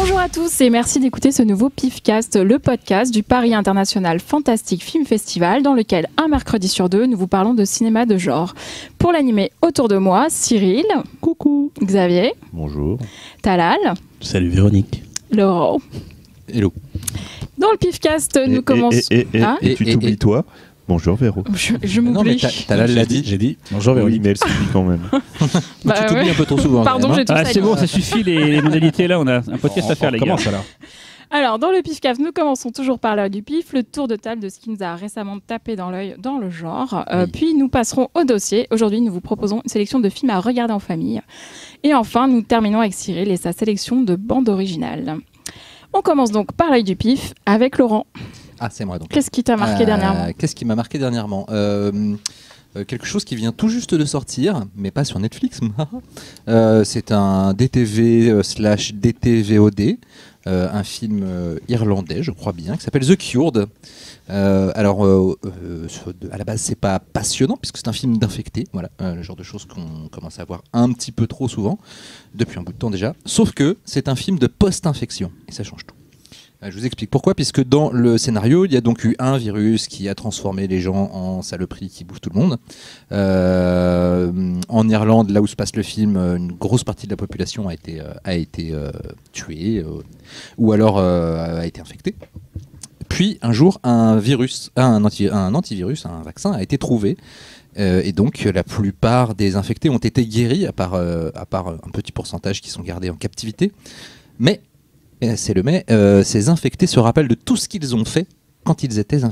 Bonjour à tous et merci d'écouter ce nouveau PIFcast, le podcast du Paris International Fantastic Film Festival, dans lequel un mercredi sur deux, nous vous parlons de cinéma de genre. Pour l'animer autour de moi, Cyril. Coucou. Xavier. Bonjour. Talal. Salut Véronique. Laurent. Hello. Dans le PIFcast, nous commençons... Et tu t'oublies toi. Bonjour Véro. Je m'oublie. Talal l'a dit. J'ai dit bonjour Véronique. Oui, mais elle s'oublie quand même. Bah, tu t'oublies un peu trop souvent. Pardon, j'ai tout ça. C'est bon, ça suffit les modalités là, on a un podcast à faire les gars. Commence alors. Alors, dans le PIFcast, nous commençons toujours par l'heure du PIF, le tour de table de ce qui nous a récemment tapé dans l'œil dans le genre. Puis nous passerons au dossier. Aujourd'hui, nous vous proposons une sélection de films à regarder en famille. Et enfin, nous terminons avec Cyril et sa sélection de bandes originales. On commence donc par l'œil du PIF avec Laurent. Ah, c'est moi donc. Qu'est-ce qui t'a marqué dernièrement ? Qu'est-ce qui m'a marqué dernièrement quelque chose qui vient tout juste de sortir, mais pas sur Netflix. C'est un DTV/DTVOD, un film irlandais, je crois bien, qui s'appelle The Cured. À la base, c'est pas passionnant, puisque c'est un film d'infecté, voilà, le genre de choses qu'on commence à voir un petit peu trop souvent, depuis un bout de temps déjà. Sauf que c'est un film de post-infection, et ça change tout. Je vous explique pourquoi, puisque dans le scénario, il y a donc eu un virus qui a transformé les gens en saloperies qui bouffent tout le monde. En Irlande, là où se passe le film, une grosse partie de la population a été tuée ou alors a été infectée. Puis un jour, un antivirus, un vaccin a été trouvé. Et donc la plupart des infectés ont été guéris, à part un petit pourcentage qui sont gardés en captivité. Mais ces infectés se rappellent de tout ce qu'ils ont fait quand ils étaient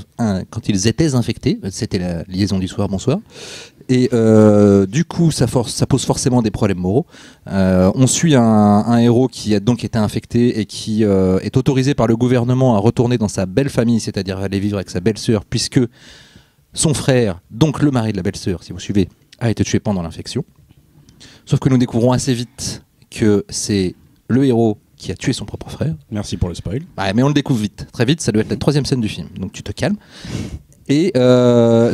infectés. C'était la liaison du soir, bonsoir. Et du coup, ça pose forcément des problèmes moraux. On suit un héros qui a donc été infecté et qui est autorisé par le gouvernement à retourner dans sa belle famille, c'est-à-dire aller vivre avec sa belle-sœur, puisque son frère, donc le mari de la belle-sœur, si vous suivez, a été tué pendant l'infection. Sauf que nous découvrons assez vite que c'est le héros qui a tué son propre frère. Merci pour le spoil. Ouais, mais on le découvre vite, très vite, ça doit être la 3e scène du film, donc tu te calmes. Et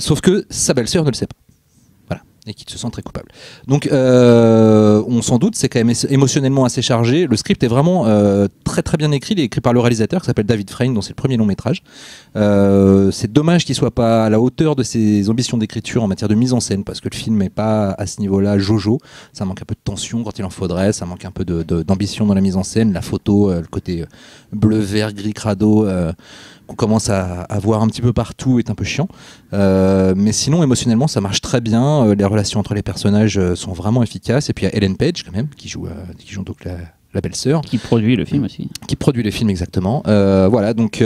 sauf que sa belle-sœur ne le sait pas. Voilà, et qu'il se sent très coupable. Donc on s'en doute, c'est quand même émotionnellement assez chargé. Le script est vraiment très très bien écrit, il est écrit par le réalisateur qui s'appelle David Frayne, dont c'est le premier long métrage. C'est dommage qu'il soit pas à la hauteur de ses ambitions d'écriture en matière de mise en scène, parce que le film n'est pas à ce niveau-là jojo. Ça manque un peu de tension quand il en faudrait, ça manque un peu d'ambition dans la mise en scène, la photo, le côté bleu, vert, gris, crado qu'on commence à voir un petit peu partout est un peu chiant. Mais sinon, émotionnellement, ça marche très bien. Les relations entre les personnages sont vraiment efficaces. Et puis il y a Ellen Page quand même qui joue donc la belle-sœur. Qui produit le film aussi. Qui produit le film, exactement. Voilà, donc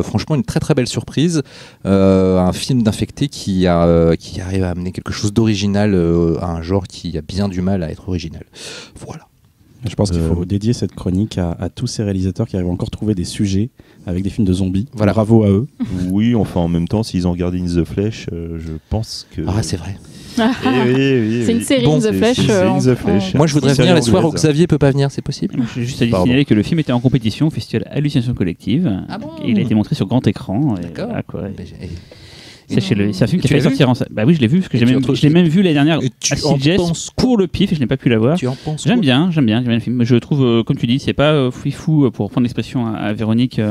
franchement, une très très belle surprise. Un film d'infecté qui arrive à amener quelque chose d'original à un genre qui a bien du mal à être original. Voilà. Je pense qu'il faut dédier cette chronique à tous ces réalisateurs qui arrivent encore à trouver des sujets avec des films de zombies. Voilà. Bravo à eux. Oui, enfin en même temps, s'ils ont regardé In the Flesh, je pense que... Ah, c'est vrai. Oui. C'est une série Bon, In the Flesh. Moi, je voudrais venir les soirs où Xavier peut pas venir, c'est possible? Je vais juste à signaler que le film était en compétition au festival Hallucination Collective. Ah bon? Et il a été montré sur grand écran. D'accord. Voilà, quoi. Et C'est un film qui a tu failli l'as sortir en salle. Bah oui, je l'ai vu, parce que Et je l'ai même vu l'année dernière Et tu à en CGS penses pour le PIF et je n'ai pas pu la voir. Tu en penses J'aime quoi? bien le film. Je trouve, comme tu dis, c'est pas fou pour prendre l'expression à Véronique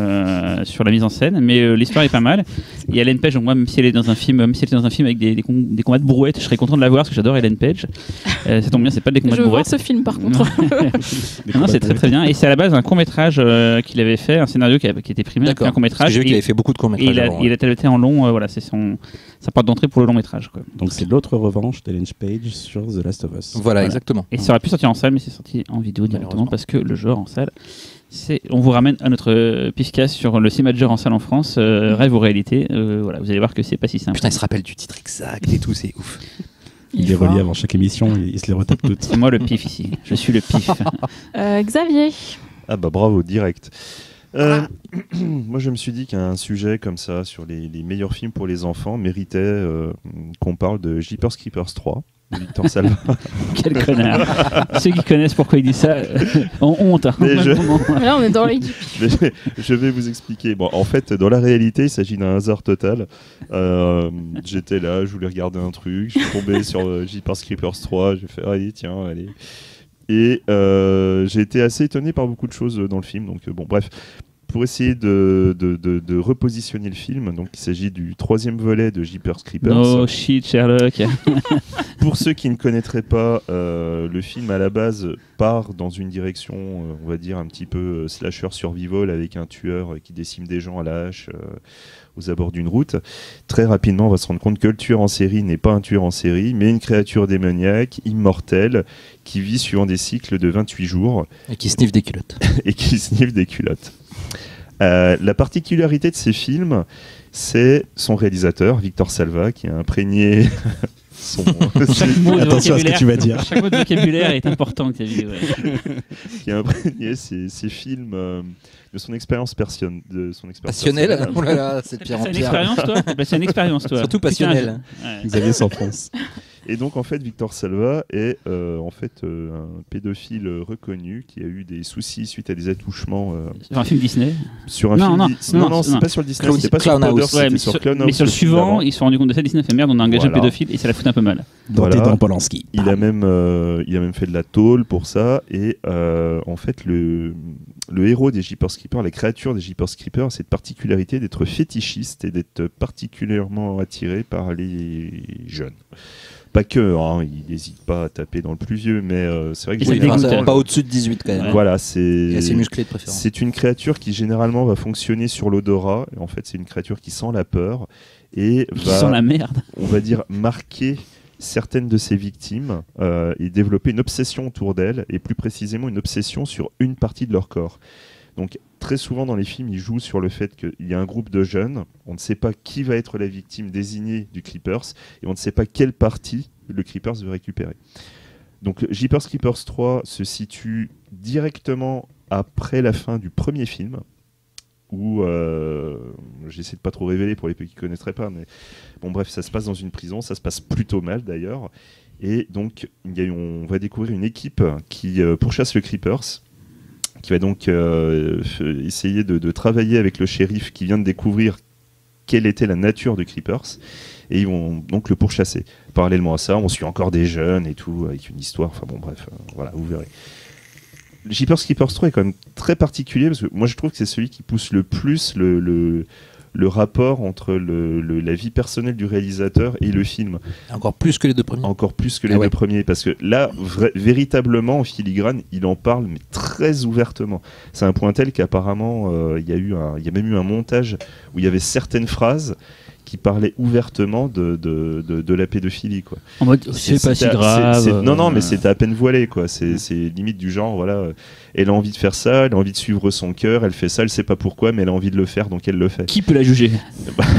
sur la mise en scène, mais l'histoire est pas mal. Et Ellen Page, moi, même si elle est dans un film, avec des combats de brouettes, je serais content de la voir parce que j'adore Ellen Page. Ça tombe bien, c'est pas des combats Je de veux voir brouettes. ce film par contre. Non, c'est très très bien. Et c'est à la base un court métrage qu'il avait fait, un scénario qui était primé, un court métrage. J'ai vu qu'il avait fait beaucoup de courts métrages. Il a été en long. Voilà, c'est sa porte d'entrée pour le long métrage. Quoi. Donc c'est l'autre revanche d'Ellen Page sur The Last of Us. Voilà, exactement. Et ça aurait pu sortir en salle, mais c'est sorti en vidéo directement parce que le genre en salle, on vous ramène à notre PIFcast sur le cinéma de genre en salle en France, rêve ou réalité. Voilà, vous allez voir que c'est pas si simple. Putain, il se rappelle du titre exact et tout, c'est ouf. Il les relie avant chaque émission, il se les retape toutes. C'est moi le pif ici, je suis le pif. Xavier. Ah bah bravo, direct. Moi je me suis dit qu'un sujet comme ça sur les meilleurs films pour les enfants méritait qu'on parle de Jeepers Creepers 3 de Victor Salva. Quel connard. Ceux qui connaissent pourquoi il dit ça ont honte. Là on est dans les... Je vais vous expliquer. Bon, en fait, dans la réalité, il s'agit d'un hasard total. J'étais là, je voulais regarder un truc, je suis tombé sur Jeepers Creepers 3, j'ai fait allez. Et j'ai été assez étonné par beaucoup de choses dans le film. Donc bon, bref. Pour essayer de repositionner le film, donc il s'agit du 3e volet de Jeepers Creepers. No shit, Sherlock. Pour ceux qui ne connaîtraient pas, le film à la base part dans une direction, on va dire un petit peu slasher survival, avec un tueur qui décime des gens à la hache aux abords d'une route. Très rapidement, on va se rendre compte que le tueur en série n'est pas un tueur en série, mais une créature démoniaque, immortelle, qui vit suivant des cycles de 28 jours. Et qui sniffe des culottes. Et qui sniffe des culottes. La particularité de ces films, c'est son réalisateur, Victor Salva, qui a imprégné son... Chaque mot de Attention à ce que tu vas dire. Chaque mot de vocabulaire est important, Xavier. qui a imprégné ces films de son expérience passionnelle. Passionnelle. Oh là là, c'est de pierre en C'est une pierre. expérience, toi C'est une expérience, toi. Surtout passionnelle. Ouais. Xavier s'enfonce. Et donc en fait, Victor Salva est un pédophile reconnu qui a eu des soucis suite à des attouchements Sur un film Disney. sur un Non, film. non, Non, c'est non. pas sur le Disney, Clown- c'était pas sur Clown Powder, House. c'était mais sur Clown House. mais sur le film suivant, d'avant. ils se sont rendus compte de ça. Disney fait merde, on a engagé Voilà. un pédophile et ça la fout un peu mal. Dans Voilà. tes dents, Polanski. Il a même fait de la tôle pour ça. Et en fait, le héros des Jeepers Creepers, la créature des Jeepers Creepers, a cette particularité d'être fétichiste et d'être particulièrement attiré par les jeunes. Pas que, hein, il n'hésite pas à taper dans le plus vieux, mais c'est vrai que Et ça Oui, dégoûte. enfin, pas au-dessus de 18 quand même. Ouais. voilà, Il est assez musclé de préférence. c'est une créature qui généralement va fonctionner sur l'odorat. En fait, c'est une créature qui sent la peur et Qui sent la merde. on va dire, marquer certaines de ses victimes et développer une obsession autour d'elles, et plus précisément une obsession sur une partie de leur corps. Donc très souvent dans les films, ils jouent sur le fait qu'il y a un groupe de jeunes, on ne sait pas qui va être la victime désignée du Creepers, et on ne sait pas quelle partie le Creepers veut récupérer. Donc Jeepers Creepers 3 se situe directement après la fin du premier film, où j'essaie de pas trop révéler pour les peu qui connaîtraient pas, mais bon bref, ça se passe dans une prison, ça se passe plutôt mal d'ailleurs, et donc on va découvrir une équipe qui pourchasse le Creepers, qui va donc essayer de travailler avec le shérif qui vient de découvrir quelle était la nature de Creepers, et ils vont donc le pourchasser. Parallèlement à ça, on suit encore des jeunes et tout, avec une histoire, enfin bon bref, voilà, vous verrez. Jeepers Creepers 3 est quand même très particulier, parce que moi je trouve que c'est celui qui pousse le plus le rapport entre la vie personnelle du réalisateur et le film. Encore plus que les deux premiers. Encore plus que les Ah ouais. deux premiers, parce que là, véritablement, en filigrane, il en parle, mais très ouvertement. C'est un point tel qu'apparemment, il y a même eu un montage où il y avait certaines phrases qui parlaient ouvertement de la pédophilie, quoi. En mode, c'est pas si c'était- grave. non, mais c'était à peine voilé, quoi. C'est limite du genre, voilà, elle a envie de faire ça, elle a envie de suivre son cœur, elle fait ça, elle sait pas pourquoi, mais elle a envie de le faire, donc elle le fait. Qui peut la juger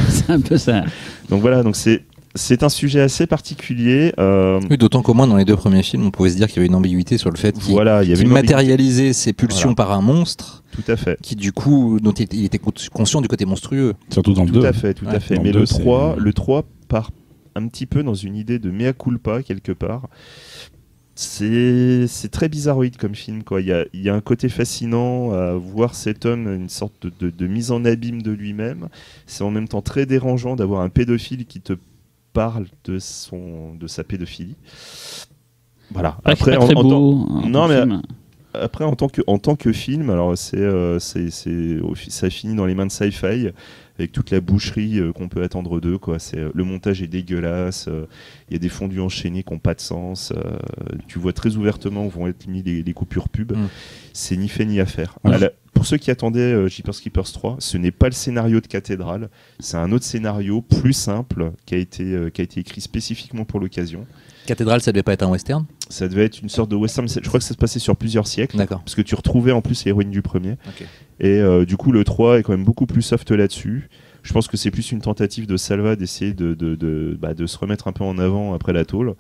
C'est un peu ça. Donc voilà, donc c'est un sujet assez particulier. Oui, d'autant qu'au moins dans les deux premiers films, on pouvait se dire qu'il y avait une ambiguïté sur le fait qu'il Voilà, il y avait qu'il une ambiguïté. matérialisait ses pulsions Voilà. par un monstre Tout à fait. qui du coup dont il était conscient du côté monstrueux. Surtout dans le Tout 2. à fait, tout à Ouais, fait. dans Mais le le deux, c'est- 3 part un petit peu dans une idée de mea culpa, quelque part. C'est très bizarroïde comme film, quoi. Il y a un côté fascinant à voir cet homme, une sorte de mise en abîme de lui-même. C'est en même temps très dérangeant d'avoir un pédophile qui te parle de sa pédophilie. Voilà. Après, pas très beau. non, mais film. après, en tant que film, alors ça finit dans les mains de Sci-Fi avec toute la boucherie qu'on peut attendre d'eux, quoi. Le montage est dégueulasse, il y a des fondus enchaînés qui n'ont pas de sens, tu vois très ouvertement où vont être mis les coupures pub. C'est ni fait ni à faire. Ouais. Pour ceux qui attendaient Jeepers Creepers 3, ce n'est pas le scénario de Cathédrale, c'est un autre scénario plus simple qui a été écrit spécifiquement pour l'occasion. Cathédrale, ça devait pas être un western. Ça devait être une sorte de western, je crois que ça se passait sur plusieurs siècles. D'accord. Parce que tu retrouvais en plus l'héroïne du premier. Ok. Et du coup, le 3 est quand même beaucoup plus soft là-dessus. Je pense que c'est plus une tentative de Salva d'essayer de se remettre un peu en avant après la tôle.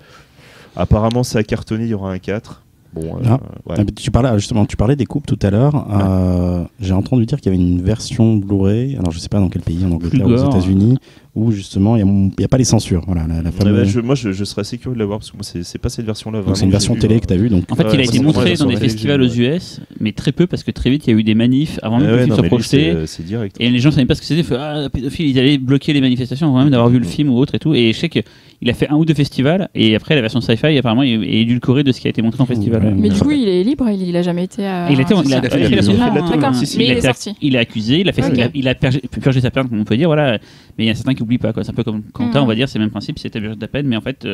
Apparemment, ça a cartonné, il y aura un 4. Bon, ouais. Ah, mais tu parlais des coupes tout à l'heure. J'ai entendu dire qu'il y avait une version Blu-ray, alors je sais pas dans quel pays, en Angleterre ou Plus aux gore. États-Unis, où justement il n'y a pas les censures. Voilà, la fameuse... je serais assez curieux de la voir parce que moi c'est pas cette version-là. Donc c'est une version télé que tu as vue. En fait, il a été montré dans des festivals aux US, mais très peu parce que très vite il y a eu des manifs avant même que le film soit projeté. C'est direct. Et les gens ne savaient pas ce que c'était. Pédophile, ils allaient bloquer les manifestations avant même d'avoir vu le film ou autre et tout. Et je sais qu'il a fait un ou deux festivals et après la version sci-fi apparemment est édulcorée de ce qui a été montré en festival. Mais du coup, il est libre, il a jamais été. Il est sorti. Il est accusé, il a purgé sa peine, comme on peut dire, voilà. Mais il y a certains qui n'oublient pas, quoi. C'est un peu comme Quentin, on va dire, c'est le même principe, c'est purgé de ta peine, mais en fait,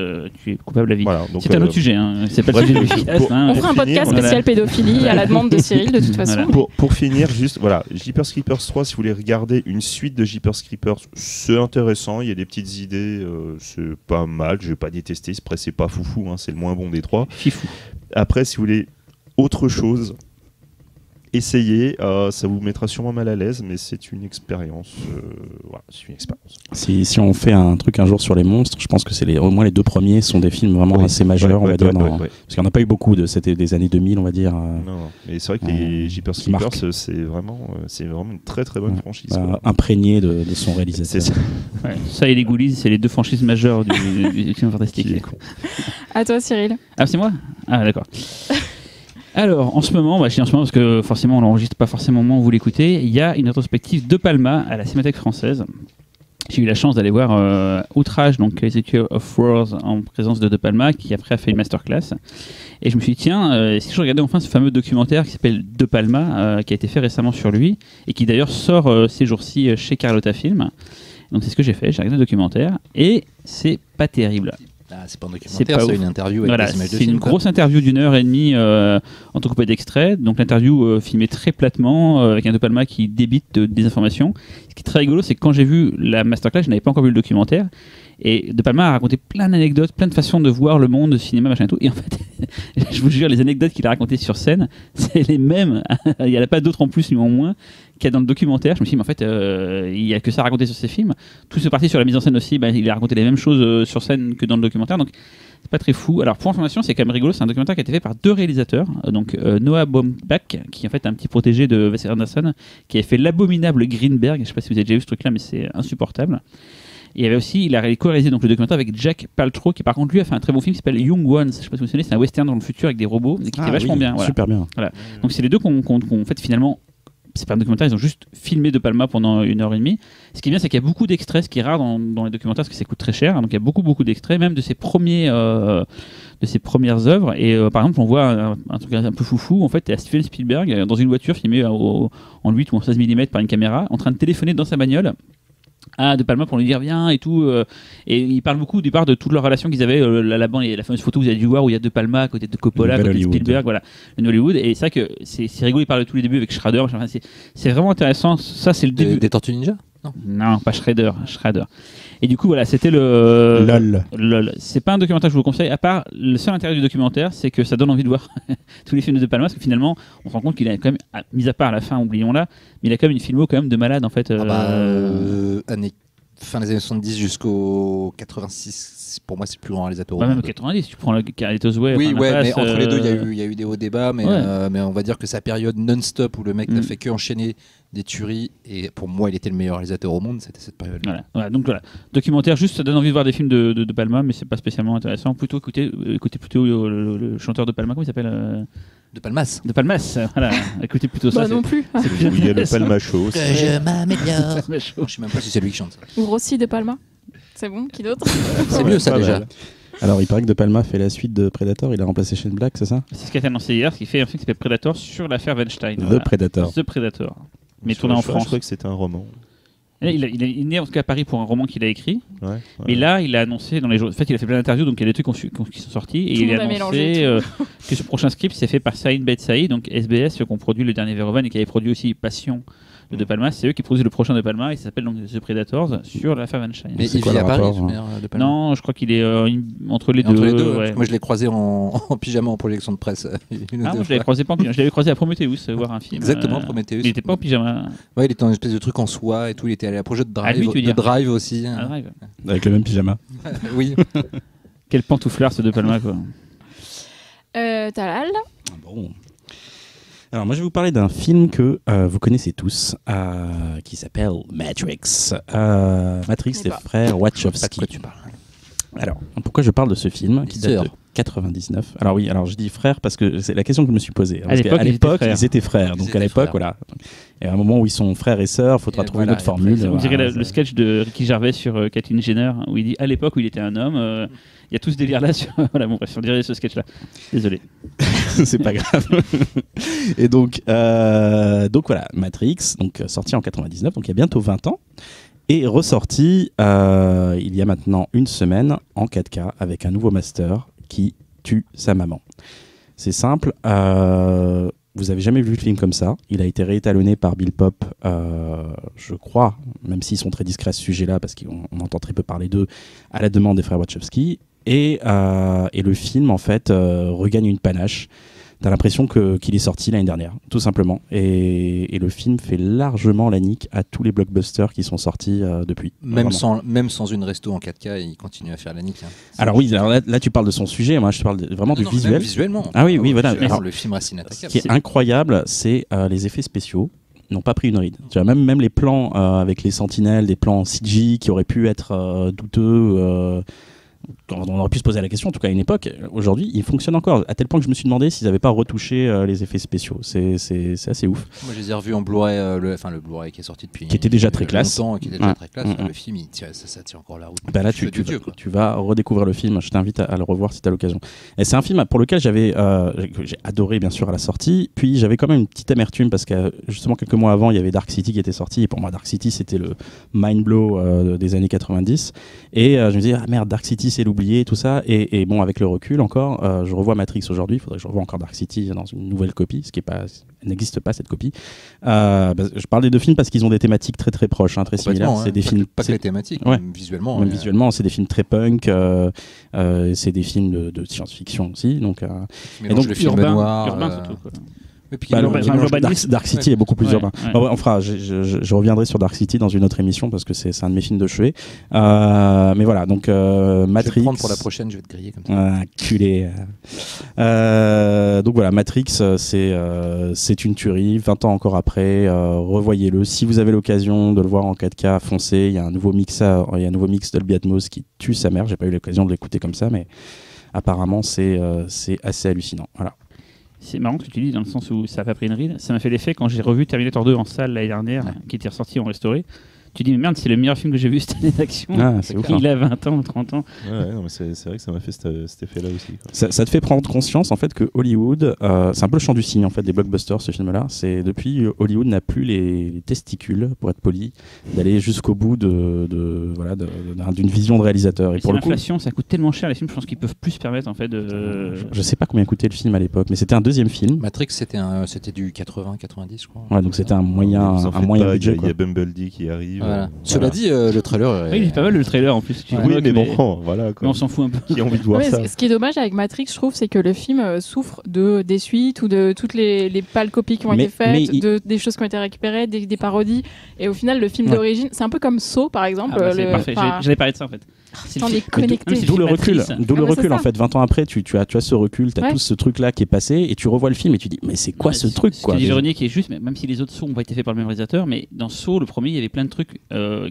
tu es coupable à vie. Voilà, c'est un autre sujet, hein. C'est pas le sujet de l'efficace. On fera un podcast spécial pédophilie à la demande de Cyril, de toute façon. Pour finir, juste, voilà, Jeepers Creepers 3, si vous voulez regarder une suite de Jeepers Creepers, c'est intéressant, il y a des petites idées, c'est pas mal, je vais pas détester, c'est pas foufou, hein, c'est le moins bon des trois. Fifou. Après, si vous voulez autre chose, essayez, ça vous mettra sûrement mal à l'aise, mais c'est une expérience. Voilà, c'est une expérience. Si on fait un truc un jour sur les monstres, je pense que au moins les deux premiers sont des films vraiment assez majeurs, on va dire. Parce qu'il n'y en a pas eu beaucoup c'était des années 2000, on va dire. Non, mais c'est vrai que les Jeepers Creepers, c'est vraiment une très très bonne franchise. Imprégné de son réalisateur. C'est ça. Ça et les Ghoulies, c'est les deux franchises majeures du film fantastique. À toi, Cyril. Ah, c'est moi ? Ah, d'accord. Alors, en ce moment, je dis en ce moment parce que forcément on l'enregistre pas forcément au moment où vous l'écoutez, il y a une rétrospective de Palma à la Cinémathèque française. J'ai eu la chance d'aller voir Outrage, donc Ezekiel of Wars, en présence de Palma, qui après a fait une masterclass. Et je me suis dit, tiens, si je regardais enfin ce fameux documentaire qui s'appelle De Palma, qui a été fait récemment sur lui, et qui d'ailleurs sort ces jours-ci chez Carlotta Film. Donc c'est ce que j'ai fait, j'ai regardé le documentaire, et c'est pas terrible. Ah, c'est pas un documentaire, c'est une interview avec des images de film. C'est une grosse interview d'1h30 entrecoupée d'extraits. Donc l'interview filmée très platement avec un De Palma qui débite des informations. Ce qui est très rigolo, c'est que quand j'ai vu la masterclass, je n'avais pas encore vu le documentaire. Et De Palma a raconté plein d'anecdotes, plein de façons de voir le monde, le cinéma, machin et tout. Et en fait, je vous jure, les anecdotes qu'il a racontées sur scène, c'est les mêmes. Il n'y en a pas d'autres en plus ni en moins qu'il y a dans le documentaire. Je me suis dit, mais en fait, il n'y a que ça à raconter sur ces films. Tout se parti sur la mise en scène aussi. Il a raconté les mêmes choses sur scène que dans le documentaire. Donc, c'est pas très fou. Alors, pour information, c'est quand même rigolo. C'est un documentaire qui a été fait par deux réalisateurs. Donc, Noah Baumbach, qui en fait est un petit protégé de Wes Anderson, qui avait fait l'abominable Greenberg. Je sais pas si vous avez déjà vu ce truc-là, mais c'est insupportable. Et il y avait aussi, il a co-réalisé donc le documentaire avec Jack Paltrow, qui par contre lui a fait un très bon film qui s'appelle Young Ones. Je sais pas si vous savez, c'est un western dans le futur avec des robots, et qui était vachement bien. Voilà. Super bien. Voilà. Donc c'est les deux qu'on fait finalement. C'est pas un documentaire, ils ont juste filmé De Palma pendant 1h30. Ce qui est bien, c'est qu'il y a beaucoup d'extraits, ce qui est rare dans les documentaires, parce que ça coûte très cher. Donc il y a beaucoup d'extraits, même de ses premières œuvres. Et par exemple, on voit un truc un peu foufou. En fait, il y a Steven Spielberg dans une voiture filmée en 8 ou en 16 mm par une caméra, en train de téléphoner dans sa bagnole à De Palma pour lui dire viens et tout, et il parle beaucoup du part de toute leur relation qu'ils avaient la fameuse photo que vous avez dû voir où il y a De Palma à côté de Coppola, à côté de Spielberg, voilà, le Hollywood. Et c'est vrai que c'est rigolo, il parle de tous les débuts avec Schrader, enfin, c'est vraiment intéressant. Ça c'est le début des Tortues Ninja. Non, pas Shredder. Et du coup, voilà, c'était le LOL. C'est pas un documentaire que je vous conseille, à part le seul intérêt du documentaire, c'est que ça donne envie de voir tous les films de Palma, parce que finalement, on se rend compte qu'il a quand même, mis à part la fin, oublions-la, mais il a quand même une filmo quand même de malade en fait. Fin des années 70 jusqu'au 86, pour moi c'est le plus grand réalisateur. Même 90, tu prends le Carlitos Way. Oui, mais entre les deux, il y a eu des hauts débats, mais on va dire que sa période non-stop où le mec n'a fait que enchaîner des tueries, et pour moi il était le meilleur réalisateur au monde, c'était cette période. Voilà, donc voilà, documentaire, juste ça donne envie de voir des films de Palma, mais c'est pas spécialement intéressant. Plutôt écoutez plutôt le chanteur de Palma, comment il s'appelle De Palmas, voilà, écoutez plutôt ça. Non plus. Il y a le Palma Show. Que je m'améliore. Je sais même pas si c'est lui qui chante ça. Ou Rossi De Palma. C'est bon, qui d'autre? C'est mieux ça déjà. Alors, il paraît que De Palma fait la suite de Predator, il a remplacé Shane Black, c'est ça? C'est ce qui a été annoncé hier, qui fait un film qui s'appelle Predator sur l'affaire Weinstein. The Predator. Mais tourné en France. Je crois que c'était un roman. Il est né en tout cas à Paris pour un roman qu'il a écrit. Mais là, il a annoncé dans les jours. En fait, il a fait plein d'interviews, donc il y a des trucs qui sont sortis. Et il a annoncé que ce prochain script, c'est fait par Saïd Betsaïd, donc SBS, ceux qui ont produit le dernier Verhoeven et qui avait produit aussi Passion de De Palma. C'est eux qui produisent le prochain De Palma et ça s'appelle donc The Predators sur l'affaire Weinstein. Mais il vit à Paris, De Palma. Non, je crois qu'il est entre les deux. Ouais. Moi, je l'ai croisé en pyjama en projection de presse. Moi, je l'avais croisé pas en pyjama. Je l'avais croisé à Prometheus, voir un film. Exactement, Prometheus. Il n'était pas en pyjama. Ouais, il était en espèce de truc en soie et tout. Il était allé à projet de Drive, aussi. Drive. Avec le même pyjama. Oui. Quel pantouflard ce De Palma, quoi. Talal. Bon. Alors moi je vais vous parler d'un film que vous connaissez tous, qui s'appelle Matrix. Matrix, les frères Wachowski. Pas de quoi tu parles. Alors, pourquoi je parle de ce film qui date de 99? Alors oui, alors je dis frères parce que c'est la question que je me suis posée. Parce qu'à l'époque, ils étaient frères. Donc à l'époque, voilà. Et à un moment où ils sont frères et sœurs, il faudra trouver une autre formule. On dirait le sketch de Ricky Gervais sur Kathleen Jenner, où il dit à l'époque où il était un homme, il y a tout ce délire là sur... voilà, bon, bref, on dirait ce sketch là. Désolé. C'est pas grave. Et donc voilà, Matrix, donc sorti en 99, donc il y a bientôt 20 ans. Et ressorti il y a maintenant une semaine en 4K avec un nouveau master qui tue sa maman. C'est simple, vous avez jamais vu le film comme ça. Il a été réétalonné par Bill Pop, je crois, même s'ils sont très discrets à ce sujet-là, parce qu'on entend très peu parler d'eux, à la demande des frères Wachowski. Et le film, en fait, regagne une panache. T'as l'impression qu'il est sorti l'année dernière, tout simplement. Et le film fait largement la nique à tous les blockbusters qui sont sortis depuis. Même sans une resto en 4K, il continue à faire la nique. Hein. Alors oui, alors là tu parles de son sujet, moi je te parle vraiment du visuel. Visuellement. Ah oui, voilà. Alors, le film reste inattaquable. Ce qui est incroyable, c'est les effets spéciaux. Ils n'ont pas pris une ride. Tu vois, même les plans avec les sentinelles, des plans CG qui auraient pu être douteux... on aurait pu se poser la question, en tout cas à une époque. Aujourd'hui, il fonctionne encore, à tel point que je me suis demandé s'ils n'avaient pas retouché les effets spéciaux. C'est assez ouf. Moi, je les ai revus en Blu-ray, le Blu-ray qui est sorti depuis qui était déjà très classe. Qui était déjà très classe. Le film, ça tient encore la route. Bah là, tu vas redécouvrir le film. Je t'invite à le revoir si tu as l'occasion. Et c'est un film pour lequel j'ai adoré, bien sûr, à la sortie. Puis j'avais quand même une petite amertume parce que justement, quelques mois avant, il y avait Dark City qui était sorti. Et pour moi, Dark City, c'était le mind blow des années 90. Et je me disais, ah merde, Dark City, c'est l'oublier, tout ça. Et bon, avec le recul encore, je revois Matrix aujourd'hui. Il faudrait que je revoie encore Dark City dans une nouvelle copie, ce qui est pas, n'existe pas cette copie. Je parle des deux films parce qu'ils ont des thématiques très très proches, très similaires. C'est des films pas que les thématiques, ouais. Même visuellement. Même visuellement, c'est des films très punk. C'est des films de science-fiction aussi. Donc, et donc le film urbain surtout. Quoi. Dark City est beaucoup plus urbain. Ouais. Bon, enfin, je reviendrai sur Dark City dans une autre émission parce que c'est un de mes films de chevet. Mais voilà, donc Matrix. Je vais te prendre pour la prochaine, je vais te griller comme ça. Culé. Donc voilà, Matrix, c'est une tuerie. 20 ans encore après, revoyez-le. Si vous avez l'occasion de le voir en 4K, foncez. Il y a un nouveau mix Dolby Atmos qui tue sa mère. J'ai pas eu l'occasion de l'écouter comme ça, mais apparemment c'est assez hallucinant. Voilà. C'est marrant que tu dis dans le sens où ça n'a pas pris une ride. Ça m'a fait l'effet quand j'ai revu Terminator 2 en salle l'année dernière, qui était ressorti en restauré. Tu dis, mais merde, c'est le meilleur film que j'ai vu cette année d'action. C'est ouf, il a 20 ans, 30 ans. Ouais, non, mais c'est vrai que ça m'a fait cet effet-là aussi. Ça te fait prendre conscience en fait que Hollywood, c'est un peu le champ du signe en fait des blockbusters, ce film-là. C'est depuis Hollywood n'a plus les testicules, pour être poli, d'aller jusqu'au bout d'une vision de réalisateur. Et pour l'inflation, ça coûte tellement cher les films, je pense qu'ils peuvent plus se permettre en fait de. Je sais pas combien coûtait le film à l'époque, mais c'était un deuxième film. Matrix, c'était du 80-90, je crois. Ouais, donc c'était un moyen budget. Il y a Bumblebee qui arrive. Voilà. Cela dit, le trailer. Oui, il est pas mal le trailer en plus. Oui, mais bon, voilà. Mais on s'en fout un peu. Qui a envie de voir ça. Ce qui est dommage avec Matrix, je trouve, c'est que le film souffre des suites ou de toutes les pâles copies qui ont été faites, des choses qui ont été récupérées, des parodies. Et au final, le film d'origine, c'est un peu comme Saw, par exemple. C'est parfait. J'allais parler de ça en fait. J'en ai connecté. D'où le recul en fait. 20 ans après, tu as ce recul, tu as tout ce truc là qui est passé et tu revois le film et tu dis mais c'est quoi ce truc quoi. Ce que dit Véronique est juste, même si les autres Saw n'ont pas été faits par le même réalisateur, mais dans Saw, le premier, il y avait plein de trucs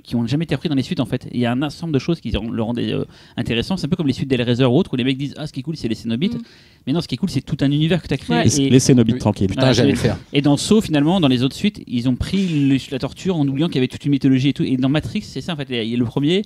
qui n'ont jamais été repris dans les suites en fait. Il y a un ensemble de choses qui le rendaient intéressant. C'est un peu comme les suites d'Hellraiser ou autres où les mecs disent ce qui est cool c'est les Cénobites. Mais non, ce qui est cool c'est tout un univers que tu as créé. Les Cénobites tranquilles. Putain, j'allais le faire. Et dans Saw finalement, dans les autres suites, ils ont pris la torture en oubliant qu'il y avait toute une mythologie et tout. Et dans Matrix, c'est ça en fait. Le premier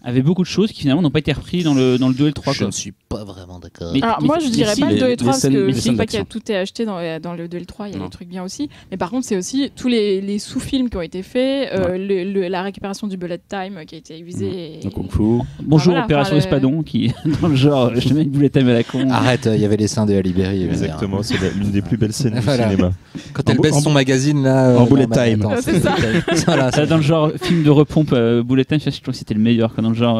avait beaucoup de choses qui finalement n'ont pas été reprises dans le 2 et le 3. Je ne suis pas vraiment d'accord. Alors moi je dirais pas le 2 et 3 parce que je sais pas qu'il tout est acheté dans le 2 et le 3, il y a des trucs bien aussi. Mais par contre c'est aussi tous les sous-films qui ont été faits, la récupération du bullet time qui a été usé. Le Kung Fu. Bonjour Opération Espadon qui dans le genre je te mets une bullet time à la con. Arrête, il y avait les seins de Halle Berry. Exactement, c'est l'une des plus belles scènes du cinéma. Quand elle baisse son magazine là en bullet time. C'est ça. Ça dans le genre film de repompe bullet time, je trouve que c'était le meilleur quand dans le genre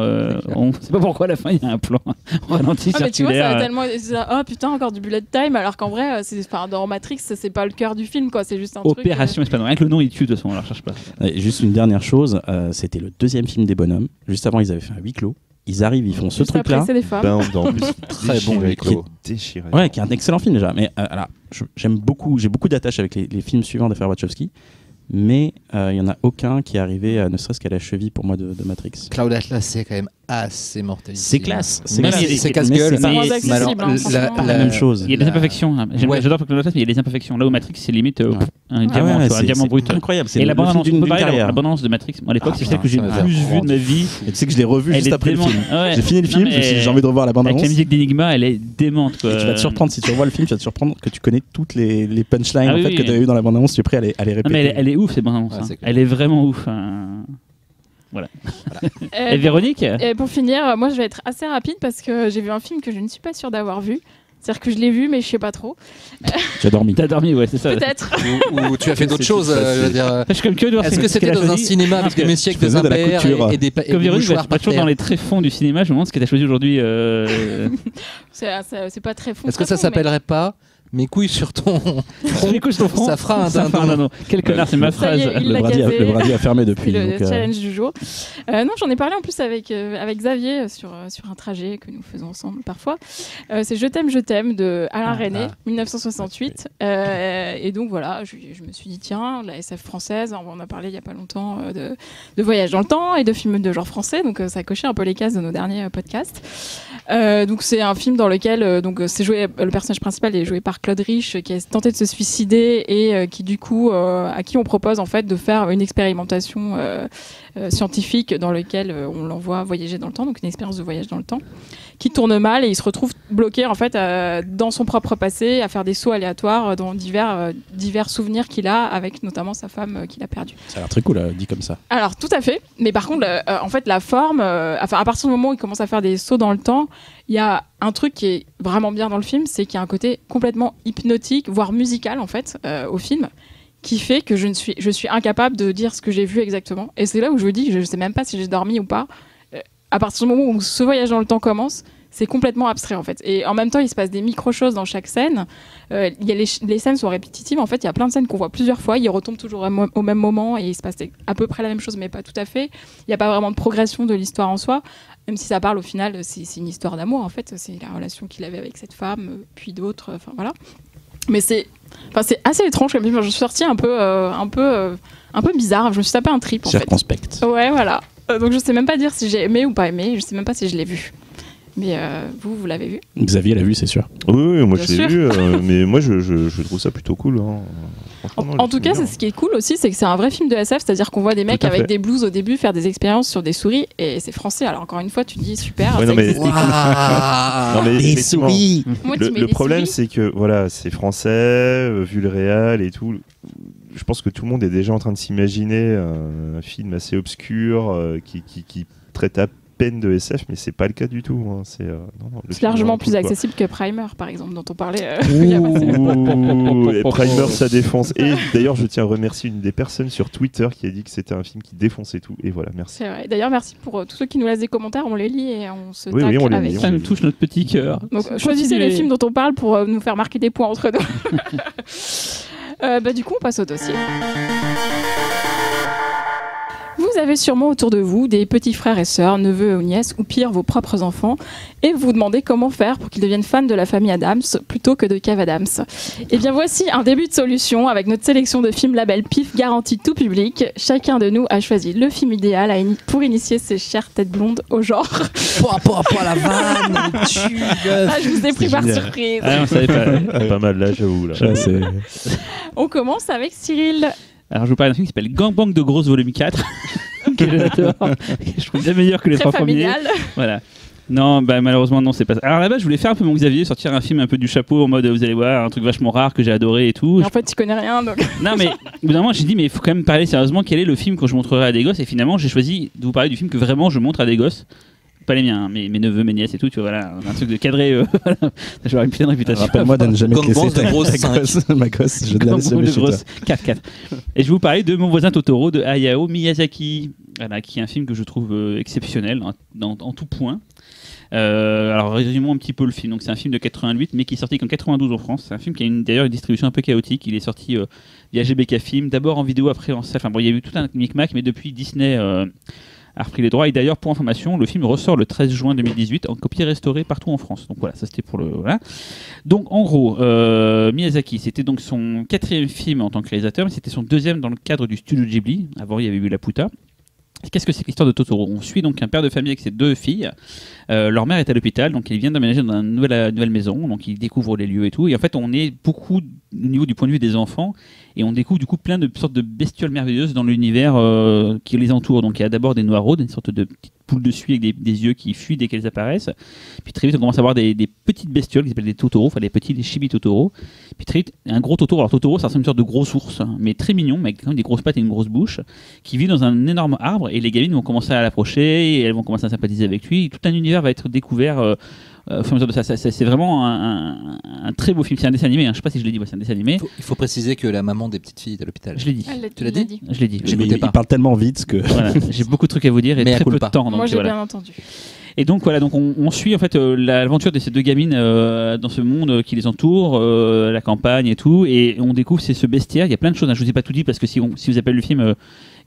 on sait pas pourquoi à la fin il y a un plan ralenti circulaire. Mais tu vois, ça a tellement oh putain encore du bullet time alors qu'en vrai dans Matrix c'est pas le cœur du film quoi, c'est juste un Opération Espadon. Rien que le nom il tue de toute façon, on la recherche pas. Juste une dernière chose, c'était le deuxième film des bonhommes. Juste avant ils avaient fait un huis clos. Ils arrivent, ils font ce truc-là. C'est des femmes. En plus, très bon huis clos. Déchiré. Ouais, qui est un excellent film déjà. Mais alors, j'ai beaucoup d'attaches avec les films suivants d'affaires Wachowski, mais il y en a aucun qui est arrivé ne serait-ce qu'à la cheville pour moi de Matrix. Cloud Atlas, c'est quand même assez mortel. C'est classe, C'est classe. casse-gueule. C'est moins mais- accessible, alors, hein, franchement. Pas la même chose. Il y a des imperfections. hein. Ouais. J'adore Cloud Atlas, mais il y a des imperfections. Là où Matrix, c'est limite Ouais. un Ah diamant, ouais, tu vois, un c'est diamant brut. incroyable. C'est Et le la film bande-annonce, d'une pareil, carrière. la bande-annonce de Matrix, moi, à l'époque, Ah, c'est celle que j'ai putain, le ça plus m'a vue de ma vie. Et tu sais que je l'ai revu Elle juste est après le démente. film. Ouais. J'ai fini le film, Non, je me suis dit, mais- j'ai envie de revoir la Avec bande-annonce. la musique d'Enigma, elle est démente. Quoi. Et tu vas te surprendre, si tu revois le film, tu vas te surprendre que tu connais toutes les punchlines Ah en oui, fait, oui. que tu avais eu dans la bande-annonce, tu es prêt à les Non, mais répéter. elle est ouf, cette bande-annonce. Ouais, hein. c'est clair. Elle est vraiment ouf. hein. Et Véronique Et pour finir, moi je vais être assez rapide parce que j'ai vu un film que je ne suis pas sûre d'avoir vu. C'est-à-dire que je l'ai vu, mais je sais pas trop. Tu as dormi. T'as dormi, ouais, c'est ça. Peut-être. Ou tu as fait d'autres C'est choses. tout Je veux dire, Je suis comme curieux de voir est-ce ce que c'était qu'elle a dans un choisi. cinéma avec que des messieurs avec je des faisais de la impairs couture. et des Comme des Véronique, mouchoirs va par toujours terre? dans les tréfonds du cinéma, je me demande ce que t'as choisi aujourd'hui. C'est pas très fond. Est-ce que très ça fond, s'appellerait pas mes couilles sur ton front? Écoute ton front. Ça fera un Ça fera dindon. Quel connard, c'est ma Ça y est, phrase. il l'a casé. Le Brady a fermé C'est depuis. le donc, challenge du jour. Non, j'en ai parlé en plus avec Xavier sur un trajet que nous faisons ensemble parfois. C'est Je t'aime de Alain René, 1968. Et donc voilà, je me suis dit, tiens, la SF française, on en a parlé il n'y a pas longtemps de voyage dans le temps et de films de genre français. Donc ça cochait un peu les cases de nos derniers podcasts. Donc c'est un film dans lequel c'est joué, le personnage principal est joué par Claude Rich, qui a tenté de se suicider et qui du coup à qui on propose en fait de faire une expérimentation scientifique dans lequel on l'envoie voyager dans le temps, donc une expérience de voyage dans le temps qui tourne mal et il se retrouve bloqué en fait dans son propre passé à faire des sauts aléatoires dans divers souvenirs qu'il a avec notamment sa femme qu'il a perdue. Ça a l'air très cool, dit comme ça. Alors tout à fait, mais par contre en fait la forme, à partir du moment où il commence à faire des sauts dans le temps, il y a un truc qui est vraiment bien dans le film, c'est qu'il y a un côté complètement hypnotique, voire musical en fait au film, qui fait que je suis incapable de dire ce que j'ai vu exactement. Et c'est là où je me dis que je ne sais même pas si j'ai dormi ou pas. À partir du moment où ce voyage dans le temps commence, c'est complètement abstrait en fait. Et en même temps, il se passe des micro-choses dans chaque scène. Il y a les scènes sont répétitives. En fait, il y a plein de scènes qu'on voit plusieurs fois. Ils retombent toujours au même moment et il se passe à peu près la même chose, mais pas tout à fait. Il n'y a pas vraiment de progression de l'histoire en soi. Même si ça parle au final, c'est une histoire d'amour en fait. C'est la relation qu'il avait avec cette femme, puis d'autres. Enfin voilà. Mais c'est assez étrange comme film. Je suis sortie un peu bizarre. Je me suis tapé un trip en fait. Circonspect. Ouais, voilà. Donc je sais même pas dire si j'ai aimé ou pas aimé. Je sais même pas si je l'ai vu. Mais vous l'avez vu? Xavier l'a vu, c'est sûr. Oui, moi Bien je l'ai sûr. vu, mais moi je trouve ça plutôt cool. Hein. Franchement, non, En tout cas, c'est ce qui est cool aussi, c'est que c'est un vrai film de SF, c'est-à-dire qu'on voit des mecs Tout à avec fait. des blouses au début faire des expériences sur des souris et c'est français. Alors encore une fois, tu te dis super. Ouais, ça non, mais- existe. Non, mais Des effectivement, souris. Moi, tu mets Le des problème, souris. c'est que voilà, c'est français, vu le réal et tout. Je pense que tout le monde est déjà en train de s'imaginer un film assez obscur qui traite à peine de SF, mais c'est pas le cas du tout. Hein. C'est le C'est film largement vraiment plus cool, quoi. accessible que Primer, par exemple, dont on parlait il y a pas si longtemps. Ouh, et Primer, ça défonce. Et d'ailleurs, je tiens à remercier une des personnes sur Twitter qui a dit que c'était un film qui défonçait tout. Et voilà, merci. C'est vrai. D'ailleurs, merci pour tous ceux qui nous laissent des commentaires, on les lit et on se Oui, tacle oui, on les avec. lit, Ça nous touche notre petit cœur. Donc choisissez les films dont on parle pour nous faire marquer des points entre nous. Du coup, on passe au dossier. Vous avez sûrement autour de vous des petits frères et sœurs, neveux ou nièces, ou pire, vos propres enfants, et vous vous demandez comment faire pour qu'ils deviennent fans de la famille Adams plutôt que de Kev Adams. Et bien voici un début de solution avec notre sélection de films label PIF garantie tout public. Chacun de nous a choisi le film idéal pour initier ses chères têtes blondes au genre. La vanne, le tube. Ah, je vous ai pris par génial. surprise. Ah, on savait pas. Pas mal là, j'avoue. Là. Ça, c'est- On commence avec Cyril. Alors, je vous parle d'un film qui s'appelle Gangbang de Grosse Volume 4. que j'adore. Je trouve bien meilleur que les Très trois premiers. familial. Voilà. Non, malheureusement, non, c'est pas ça. Alors là-bas, je voulais faire un peu mon Xavier, sortir un film un peu du chapeau en mode vous allez voir, un truc vachement rare que j'ai adoré et tout. Mais en fait, tu connais rien, donc. Non, mais au bout d'un moment, j'ai dit, mais il faut quand même parler sérieusement quel est le film que je montrerai à des gosses. Et finalement, j'ai choisi de vous parler du film que vraiment je montre à des gosses. Pas les miens, hein, mes neveux, mes nièces et tout, tu vois, voilà, un truc de cadré. Voilà. J'aurais une putain de réputation. Rappelle-moi de ne jamais te Gangbang laisser de ta grosse ma gosse, je ne la laisse Gangbang jamais de chez toi. grosse 4-4. Et je vais vous parler de Mon voisin Totoro de Hayao Miyazaki, voilà, qui est un film que je trouve exceptionnel en tout point. Alors résumons un petit peu le film. Donc c'est un film de 88 mais qui est sorti qu'en 92 en France. C'est un film qui a d'ailleurs une distribution un peu chaotique. Il est sorti via GBK Film, d'abord en vidéo, après en salle. Enfin bon, il y a eu tout un micmac, mais depuis Disney a repris les droits. Et d'ailleurs, pour information, le film ressort le 13 juin 2018 en copie restaurée partout en France. Donc voilà, ça c'était pour le. Voilà. Donc en gros, Miyazaki, c'était donc son 4e film en tant que réalisateur, mais c'était son 2e dans le cadre du studio Ghibli. Avant, il y avait eu Laputa. Qu'est-ce que c'est que l'histoire de Totoro? On suit donc un père de famille avec ses 2 filles. Leur mère est à l'hôpital, donc ils viennent d'aménager dans une nouvelle maison, donc ils découvrent les lieux et tout. Et en fait, on est beaucoup au niveau du point de vue des enfants, et on découvre du coup plein de sortes de bestioles merveilleuses dans l'univers qui les entoure. Donc il y a d'abord des noiraudes, une sorte de petite poule de suie avec des yeux qui fuient dès qu'elles apparaissent. Puis très vite, on commence à voir des petites bestioles qui s'appellent des Totoro, enfin des chibi Totoro. Puis très vite, un gros Totoro. Alors Totoro, ça ressemble à une sorte de gros ours, hein, mais très mignon, mais avec quand même des grosses pattes et une grosse bouche, qui vit dans un énorme arbre. Et les gamines vont commencer à l'approcher, et elles vont commencer à sympathiser avec lui. Et tout un univers va être découvert au fur et à mesure de ça. C'est vraiment un très beau film. C'est un dessin animé, hein. Je sais pas si je l'ai dit, c'est un dessin animé. Il faut préciser que la maman des petites filles est à l'hôpital. Je l'ai dit. Tu l'as dit? Je l'ai dit. Mais J'écoutais pas. il parle tellement vite que. Voilà, j'ai beaucoup de trucs à vous dire et Mais très à peu de culpa. temps. Donc Moi, j'ai voilà. bien entendu. Et donc voilà, donc on suit en fait l'aventure de ces 2 gamines dans ce monde qui les entoure, la campagne et tout, et on découvre ce bestiaire. Il y a plein de choses. Hein. Je vous ai pas tout dit parce que si vous appelez le film,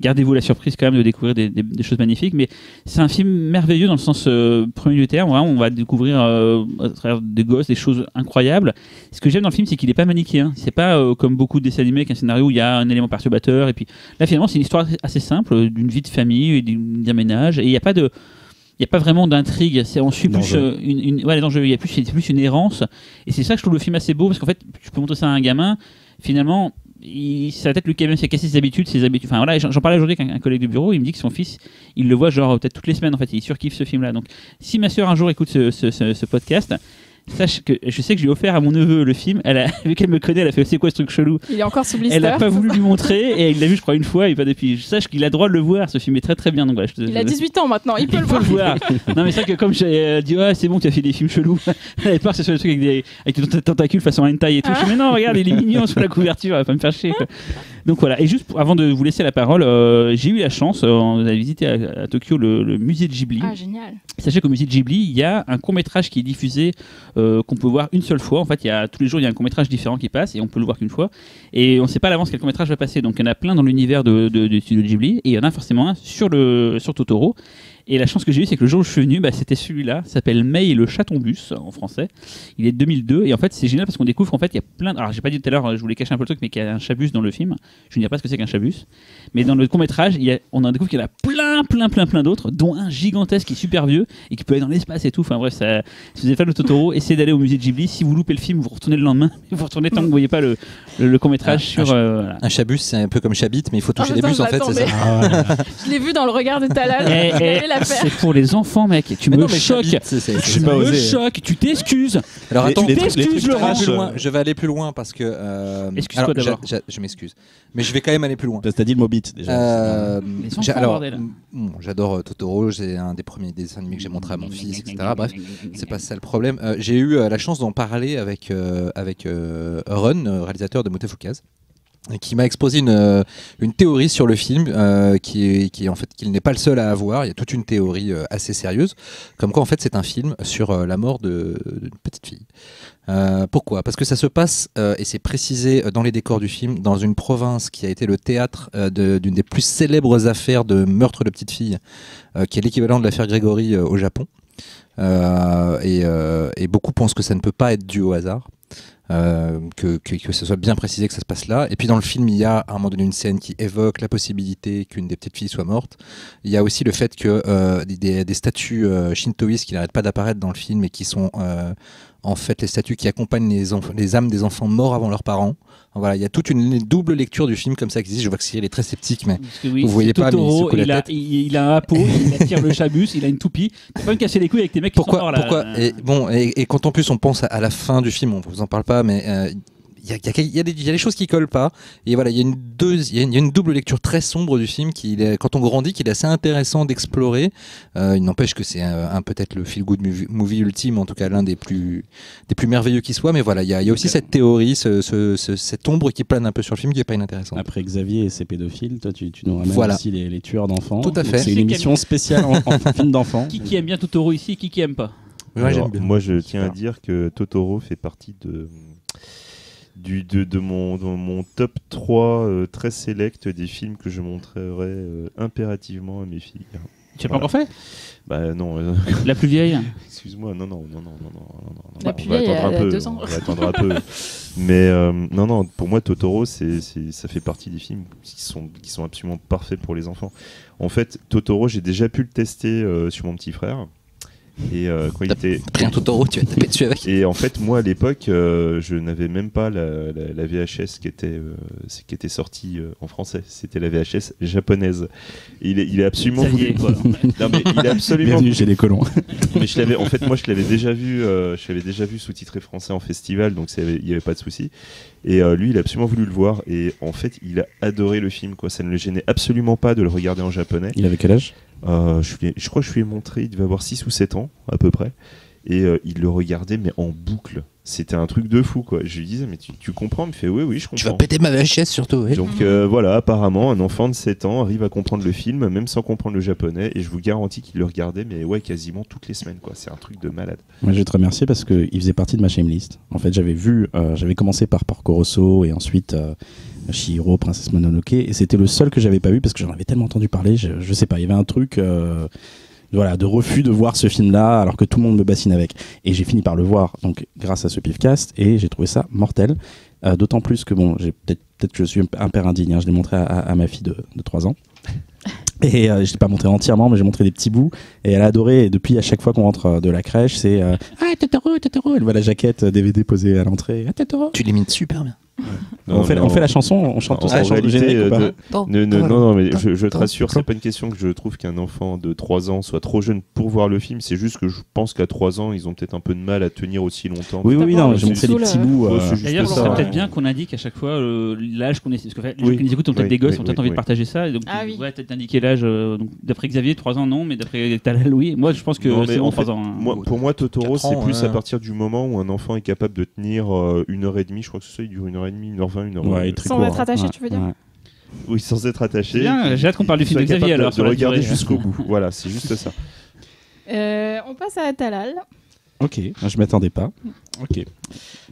gardez-vous la surprise quand même de découvrir des choses magnifiques. Mais c'est un film merveilleux dans le sens premier du terme. Vraiment, on va découvrir à travers des gosses des choses incroyables. Ce que j'aime dans le film, c'est qu'il est pas manichéen. C'est pas comme beaucoup de dessins animés avec un scénario où il y a un élément perturbateur. Et puis là, finalement, c'est une histoire assez simple d'une vie de famille et d'un ménage. Et il n'y a pas de il n'y a pas vraiment d'intrigue, on suit plus l'enjeu, c'est plus une errance, et c'est ça que je trouve le film assez beau, parce qu'en fait, je peux montrer ça à un gamin, finalement, ça va peut-être le gamin s'est cassé ses habitudes, enfin voilà, j'en parlais aujourd'hui avec un collègue de bureau, il me dit que son fils, il le voit genre peut-être toutes les semaines, en fait, il surkiffe ce film-là, donc si ma soeur un jour écoute ce podcast, sache que je sais que j'ai offert à mon neveu le film. Vu qu'elle me connaît, elle a fait c'est quoi ce truc chelou. Il est encore sous blister. Elle n'a pas voulu lui montrer et il l'a vu, je crois, une fois. Et pas depuis. Sache qu'il a le droit de le voir. Ce film est très très bien. Donc voilà, il a 18 ans maintenant. Il peut le voir. Non, mais c'est vrai que comme j'ai dit, c'est bon, tu as fait des films chelous. Elle avait peur que ce soit des trucs avec des tentacules façon hentai et tout. Je dis, mais non, regarde, il est mignon sur la couverture. Elle va pas me faire chier. Quoi. Donc voilà. Et juste avant de vous laisser la parole, j'ai eu la chance. On a visité à Tokyo le musée de Ghibli. Ah, génial. Sachez qu'au musée de Ghibli, il y a un court-métrage qui est diffusé qu'on peut voir une seule fois. En fait, tous les jours, il y a un court-métrage différent qui passe et on peut le voir qu'une fois. Et on ne sait pas à l'avance quel court-métrage va passer. Donc, il y en a plein dans l'univers du studio de Ghibli et il y en a forcément un sur Totoro. Et la chance que j'ai eue, c'est que le jour où je suis venu, c'était celui-là. Ça s'appelle Mei et le chaton-bus en français. Il est de 2002 et en fait, c'est génial parce qu'on découvre qu'en fait, il y a plein. Alors, j'ai pas dit tout à l'heure, je voulais cacher un peu le truc, mais qu'il y a un chabus dans le film. Je ne dirai pas ce que c'est qu'un chabus. Mais dans le court-métrage, on en découvre qu'il y en a plein d'autres, dont un gigantesque qui est super vieux et qui peut aller dans l'espace et tout. Enfin bref, si vous êtes fan de Totoro, essayez d'aller au musée de Ghibli. Si vous loupez le film, vous retournez le lendemain. Vous retournez tant que vous ne voyez pas le court-métrage sur. Voilà. Un chabus, c'est un peu comme Chabit, mais il faut toucher les bus en fait, c'est ça. Je l'ai vu dans le regard de Talal. C'est pour les enfants, mec. Tu me choques. Tu me choques. Tu t'excuses. Alors attends, tu t'excuses, Laurent. Je vais aller plus loin parce que. Excuse-toi d'abord. Je m'excuse. Mais je vais quand même aller plus loin. T'as dit le Mobit déjà. J'adore Totoro. C'est un des premiers dessins animés que j'ai montré à mon fils, etc. Bref, c'est pas ça le problème. J'ai eu la chance d'en parler avec Run, réalisateur de Motofukaze, qui m'a exposé une théorie sur le film qui est en fait qu'il n'est pas le seul à avoir. Il y a toute une théorie assez sérieuse, comme quoi en fait c'est un film sur la mort d'une petite fille. Pourquoi ? Parce que ça se passe, et c'est précisé dans les décors du film, dans une province qui a été le théâtre d'une des plus célèbres affaires de meurtre de petite fille, qui est l'équivalent de l'affaire Grégory au Japon. Et beaucoup pensent que ça ne peut pas être dû au hasard. Que ce soit bien précisé que ça se passe là. Et puis dans le film, il y a à un moment donné une scène qui évoque la possibilité qu'une des petites filles soit morte. Il y a aussi le fait que des statues shintoïstes qui n'arrêtent pas d'apparaître dans le film et qui sont en fait les statues qui accompagnent les âmes des enfants morts avant leurs parents. Voilà, il y a toute une double lecture du film comme ça qui existe. Je vois que Cyril est très sceptique, mais oui, vous voyez pas, Totoro, mais il secoue la tête. Il a un hapeau, il attire le chabus, il a une toupie. Tu peux pas me casser les couilles avec tes mecs qui sont morts là. Pourquoi et quand en plus on pense à la fin du film, on vous en parle pas, mais il y a des choses qui collent pas. Et voilà, il y a une double lecture très sombre du film quand on grandit, qui est assez intéressant d'explorer. Il n'empêche que c'est peut-être le feel good movie ultime, en tout cas l'un des plus merveilleux qui soit. Mais voilà, il y a aussi cette théorie, cette ombre qui plane un peu sur le film, qui est pas inintéressante. Après Xavier et ses pédophiles, toi tu nous ramènes aussi les tueurs d'enfants. Tout à fait. C'est une émission spéciale en film d'enfants. Qui aime bien Totoro ici, qui aime pas? Alors, moi je tiens à dire que Totoro fait partie de mon top 3 très select des films que je montrerai impérativement à mes filles. Tu l'as pas encore fait? Bah non. La plus vieille? Excuse-moi, non. La plus vieille, elle a 2 ans. On va attendre un peu. Mais non, pour moi, Totoro, ça fait partie des films qui sont absolument parfaits pour les enfants. En fait, Totoro, j'ai déjà pu le tester sur mon petit frère. Et quand il était pris un Totoro, tu vas taper dessus avec. Et en fait, moi à l'époque, je n'avais même pas la VHS qui était sortie en français. C'était la VHS japonaise. Et il est absolument Ça y est, quoi. Non, mais il est absolument. Bienvenue chez les colons. Mais moi, je l'avais déjà vu sous-titré français en festival, donc il n'y avait pas de souci. Et lui, il a absolument voulu le voir. Et en fait, il a adoré le film, quoi. Ça ne le gênait absolument pas de le regarder en japonais. Il avait quel âge? Je crois que je lui ai montré, il devait avoir 6 ou 7 ans à peu près, et il le regardait mais en boucle. C'était un truc de fou, quoi. Je lui disais mais tu comprends? Il me fait oui, je comprends. Tu vas péter ma VHS surtout. Oui. Donc voilà, apparemment un enfant de 7 ans arrive à comprendre le film même sans comprendre le japonais, et je vous garantis qu'il le regardait mais ouais, quasiment toutes les semaines, quoi. C'est un truc de malade. Moi, je vais te remercier parce qu'il faisait partie de ma shamelist. En fait, j'avais commencé par Porco Rosso et ensuite Chihiro, Princesse Mononoke, et c'était le seul que j'avais pas vu parce que j'en avais tellement entendu parler. Je sais pas, il y avait un truc de refus de voir ce film-là alors que tout le monde me bassine avec. Et j'ai fini par le voir donc grâce à ce pifcast et j'ai trouvé ça mortel. D'autant plus que bon, peut-être que je suis un père indigne. Hein, je l'ai montré à ma fille de 3 ans. Et je l'ai pas montré entièrement, mais j'ai montré des petits bouts. Et elle a adoré. Et depuis, à chaque fois qu'on rentre de la crèche, c'est Totoro. Elle voit la jaquette DVD posée à l'entrée. Totoro. Tu l'imites super bien. On fait la chanson, on chante tous la chanson du générique ou pas? Non, mais je te rassure, c'est pas une question que je trouve qu'un enfant de 3 ans soit trop jeune pour voir le film, c'est juste que je pense qu'à 3 ans, ils ont peut-être un peu de mal à tenir aussi longtemps. Oui, non, j'ai montré des petits bouts. D'ailleurs, ce serait peut-être bien qu'on indique à chaque fois l'âge qu'on est. Parce que les gens qui nous écoutent ont peut-être des gosses, ont peut-être envie de partager ça. Et donc, peut-être indiquer l'âge. D'après Xavier, 3 ans, non, mais d'après Talal, oui. Moi, je pense que c'est bon, 3 ans. Pour moi, Totoro, c'est plus à partir du moment où un enfant est capable de tenir 1h30. Je crois que ça, il dure 1h30, 1h20, 1h20. Sans être attaché, tu veux dire? Oui, sans être attaché. Bien, j'ai hâte qu'on parle du film de Xavier alors. De regarder jusqu'au bout. Voilà, c'est juste ça. On passe à Talal. Ok, je m'attendais pas. Ok.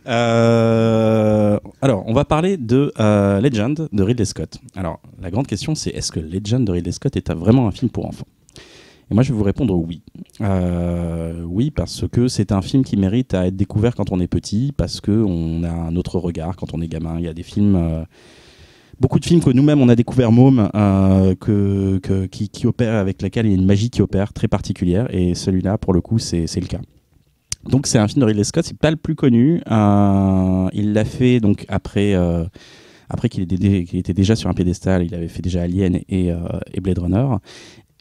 Alors, on va parler de Legend de Ridley Scott. Alors, la grande question, c'est est-ce que Legend de Ridley Scott est vraiment un film pour enfants? Et moi, je vais vous répondre oui. Oui, parce que c'est un film qui mérite à être découvert quand on est petit, parce qu'on a un autre regard quand on est gamin. Il y a des films... beaucoup de films que nous-mêmes, on a découvert môme, qui opèrent, avec lesquels il y a une magie qui opère très particulière. Et celui-là, pour le coup, c'est le cas. Donc, c'est un film de Ridley Scott. C'est pas le plus connu. Il l'a fait donc après qu'il était déjà sur un piédestal. Il avait fait déjà Alien et Blade Runner.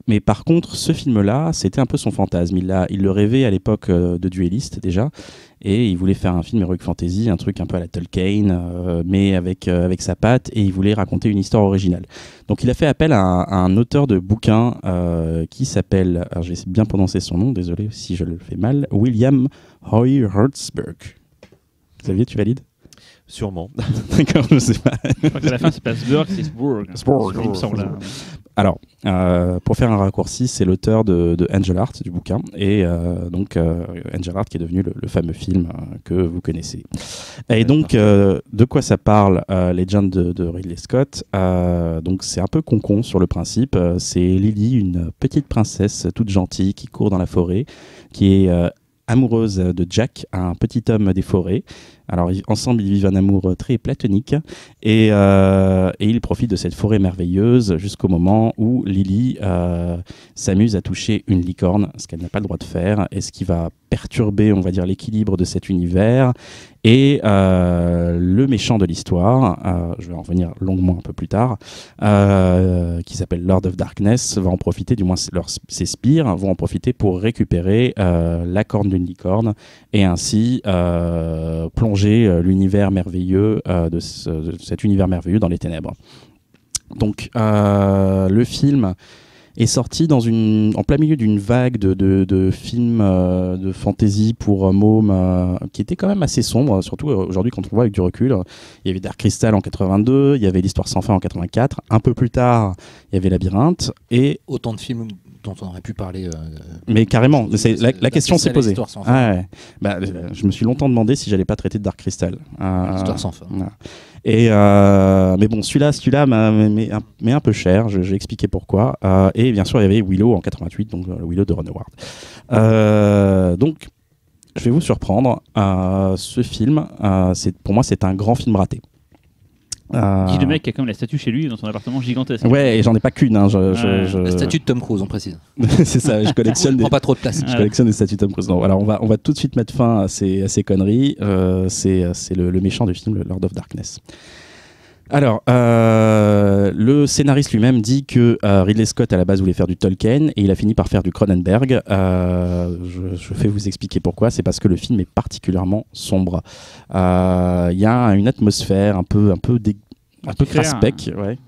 Mais par contre, ce film-là, c'était un peu son fantasme. Il le rêvait à l'époque de Duelist déjà, et il voulait faire un film heroic fantasy, un truc un peu à la Tolkien, mais avec sa patte, et il voulait raconter une histoire originale. Donc il a fait appel à un auteur de bouquins qui s'appelle, alors je vais bien prononcer son nom, désolé si je le fais mal, William Hoy Hertzberg. Xavier, tu valides? Sûrement. D'accord, je sais pas. Je crois qu'à la fin, c'est pas Sburg, c'est Sburg. Il me semble. Alors, pour faire un raccourci, c'est l'auteur de Angel Heart, du bouquin, et donc Angel Heart qui est devenu le fameux film que vous connaissez. Et donc, de quoi ça parle, Legend de Ridley Scott? Donc, c'est un peu con sur le principe. C'est Lily, une petite princesse toute gentille qui court dans la forêt, qui est amoureuse de Jack, un petit homme des forêts. Alors ensemble ils vivent un amour très platonique et ils profitent de cette forêt merveilleuse jusqu'au moment où Lily s'amuse à toucher une licorne, ce qu'elle n'a pas le droit de faire, et ce qui va perturber, on va dire, l'équilibre de cet univers. Et le méchant de l'histoire, je vais en revenir longuement un peu plus tard, qui s'appelle Lord of Darkness, va en profiter, du moins ses sbires vont en profiter pour récupérer la corne d'une licorne et ainsi plonger l'univers merveilleux de cet univers merveilleux dans les ténèbres. Donc le film est sorti en plein milieu d'une vague de films de fantasy pour mômes qui était quand même assez sombre, surtout aujourd'hui quand on voit avec du recul. Il y avait Dark Crystal en 82, il y avait L'Histoire sans fin en 84, un peu plus tard il y avait Labyrinthe, et autant de films dont on aurait pu parler. Mais carrément, la question s'est posée. Ah ouais. Je me suis longtemps demandé si j'allais pas traiter de Dark Crystal. L'Histoire sans fin. Voilà. Et mais bon, celui-là met un peu cher. J'ai expliqué pourquoi. Et bien sûr, il y avait Willow en 88, donc le Willow de Ron Howard. Donc, je vais vous surprendre. Ce film, pour moi, c'est un grand film raté. Dis le mec qui a quand même la statue chez lui dans son appartement gigantesque. Ouais, et j'en ai pas qu'une. Hein, La statue de Tom Cruise, on précise. C'est ça, je collectionne prend pas trop de place. Je collectionne des statues de Tom Cruise. Non, alors on va tout de suite mettre fin à ces conneries. C'est le méchant du film, le Lord of Darkness. Alors, le scénariste lui-même dit que Ridley Scott à la base voulait faire du Tolkien et il a fini par faire du Cronenberg. Je vais vous expliquer pourquoi. C'est parce que le film est particulièrement sombre. Il y a une atmosphère un peu craspec, ouais.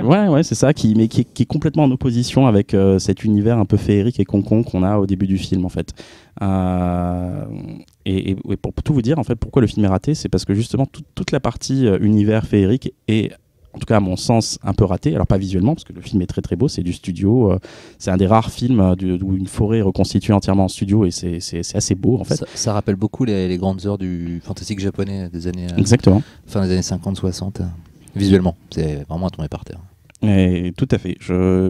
Ouais, c'est ça, qui est complètement en opposition avec cet univers un peu féerique et concon qu'on a au début du film en fait. Et pour tout vous dire en fait, pourquoi le film est raté, c'est parce que justement toute la partie univers féerique est, en tout cas à mon sens, un peu ratée. Alors pas visuellement, parce que le film est très très beau, c'est du studio, c'est un des rares films où une forêt est reconstituée entièrement en studio et c'est assez beau en fait. Ça rappelle beaucoup les grandes heures du fantastique japonais des années, exactement. Fin des années 50-60. Visuellement, c'est vraiment à tomber par terre. Et tout à fait.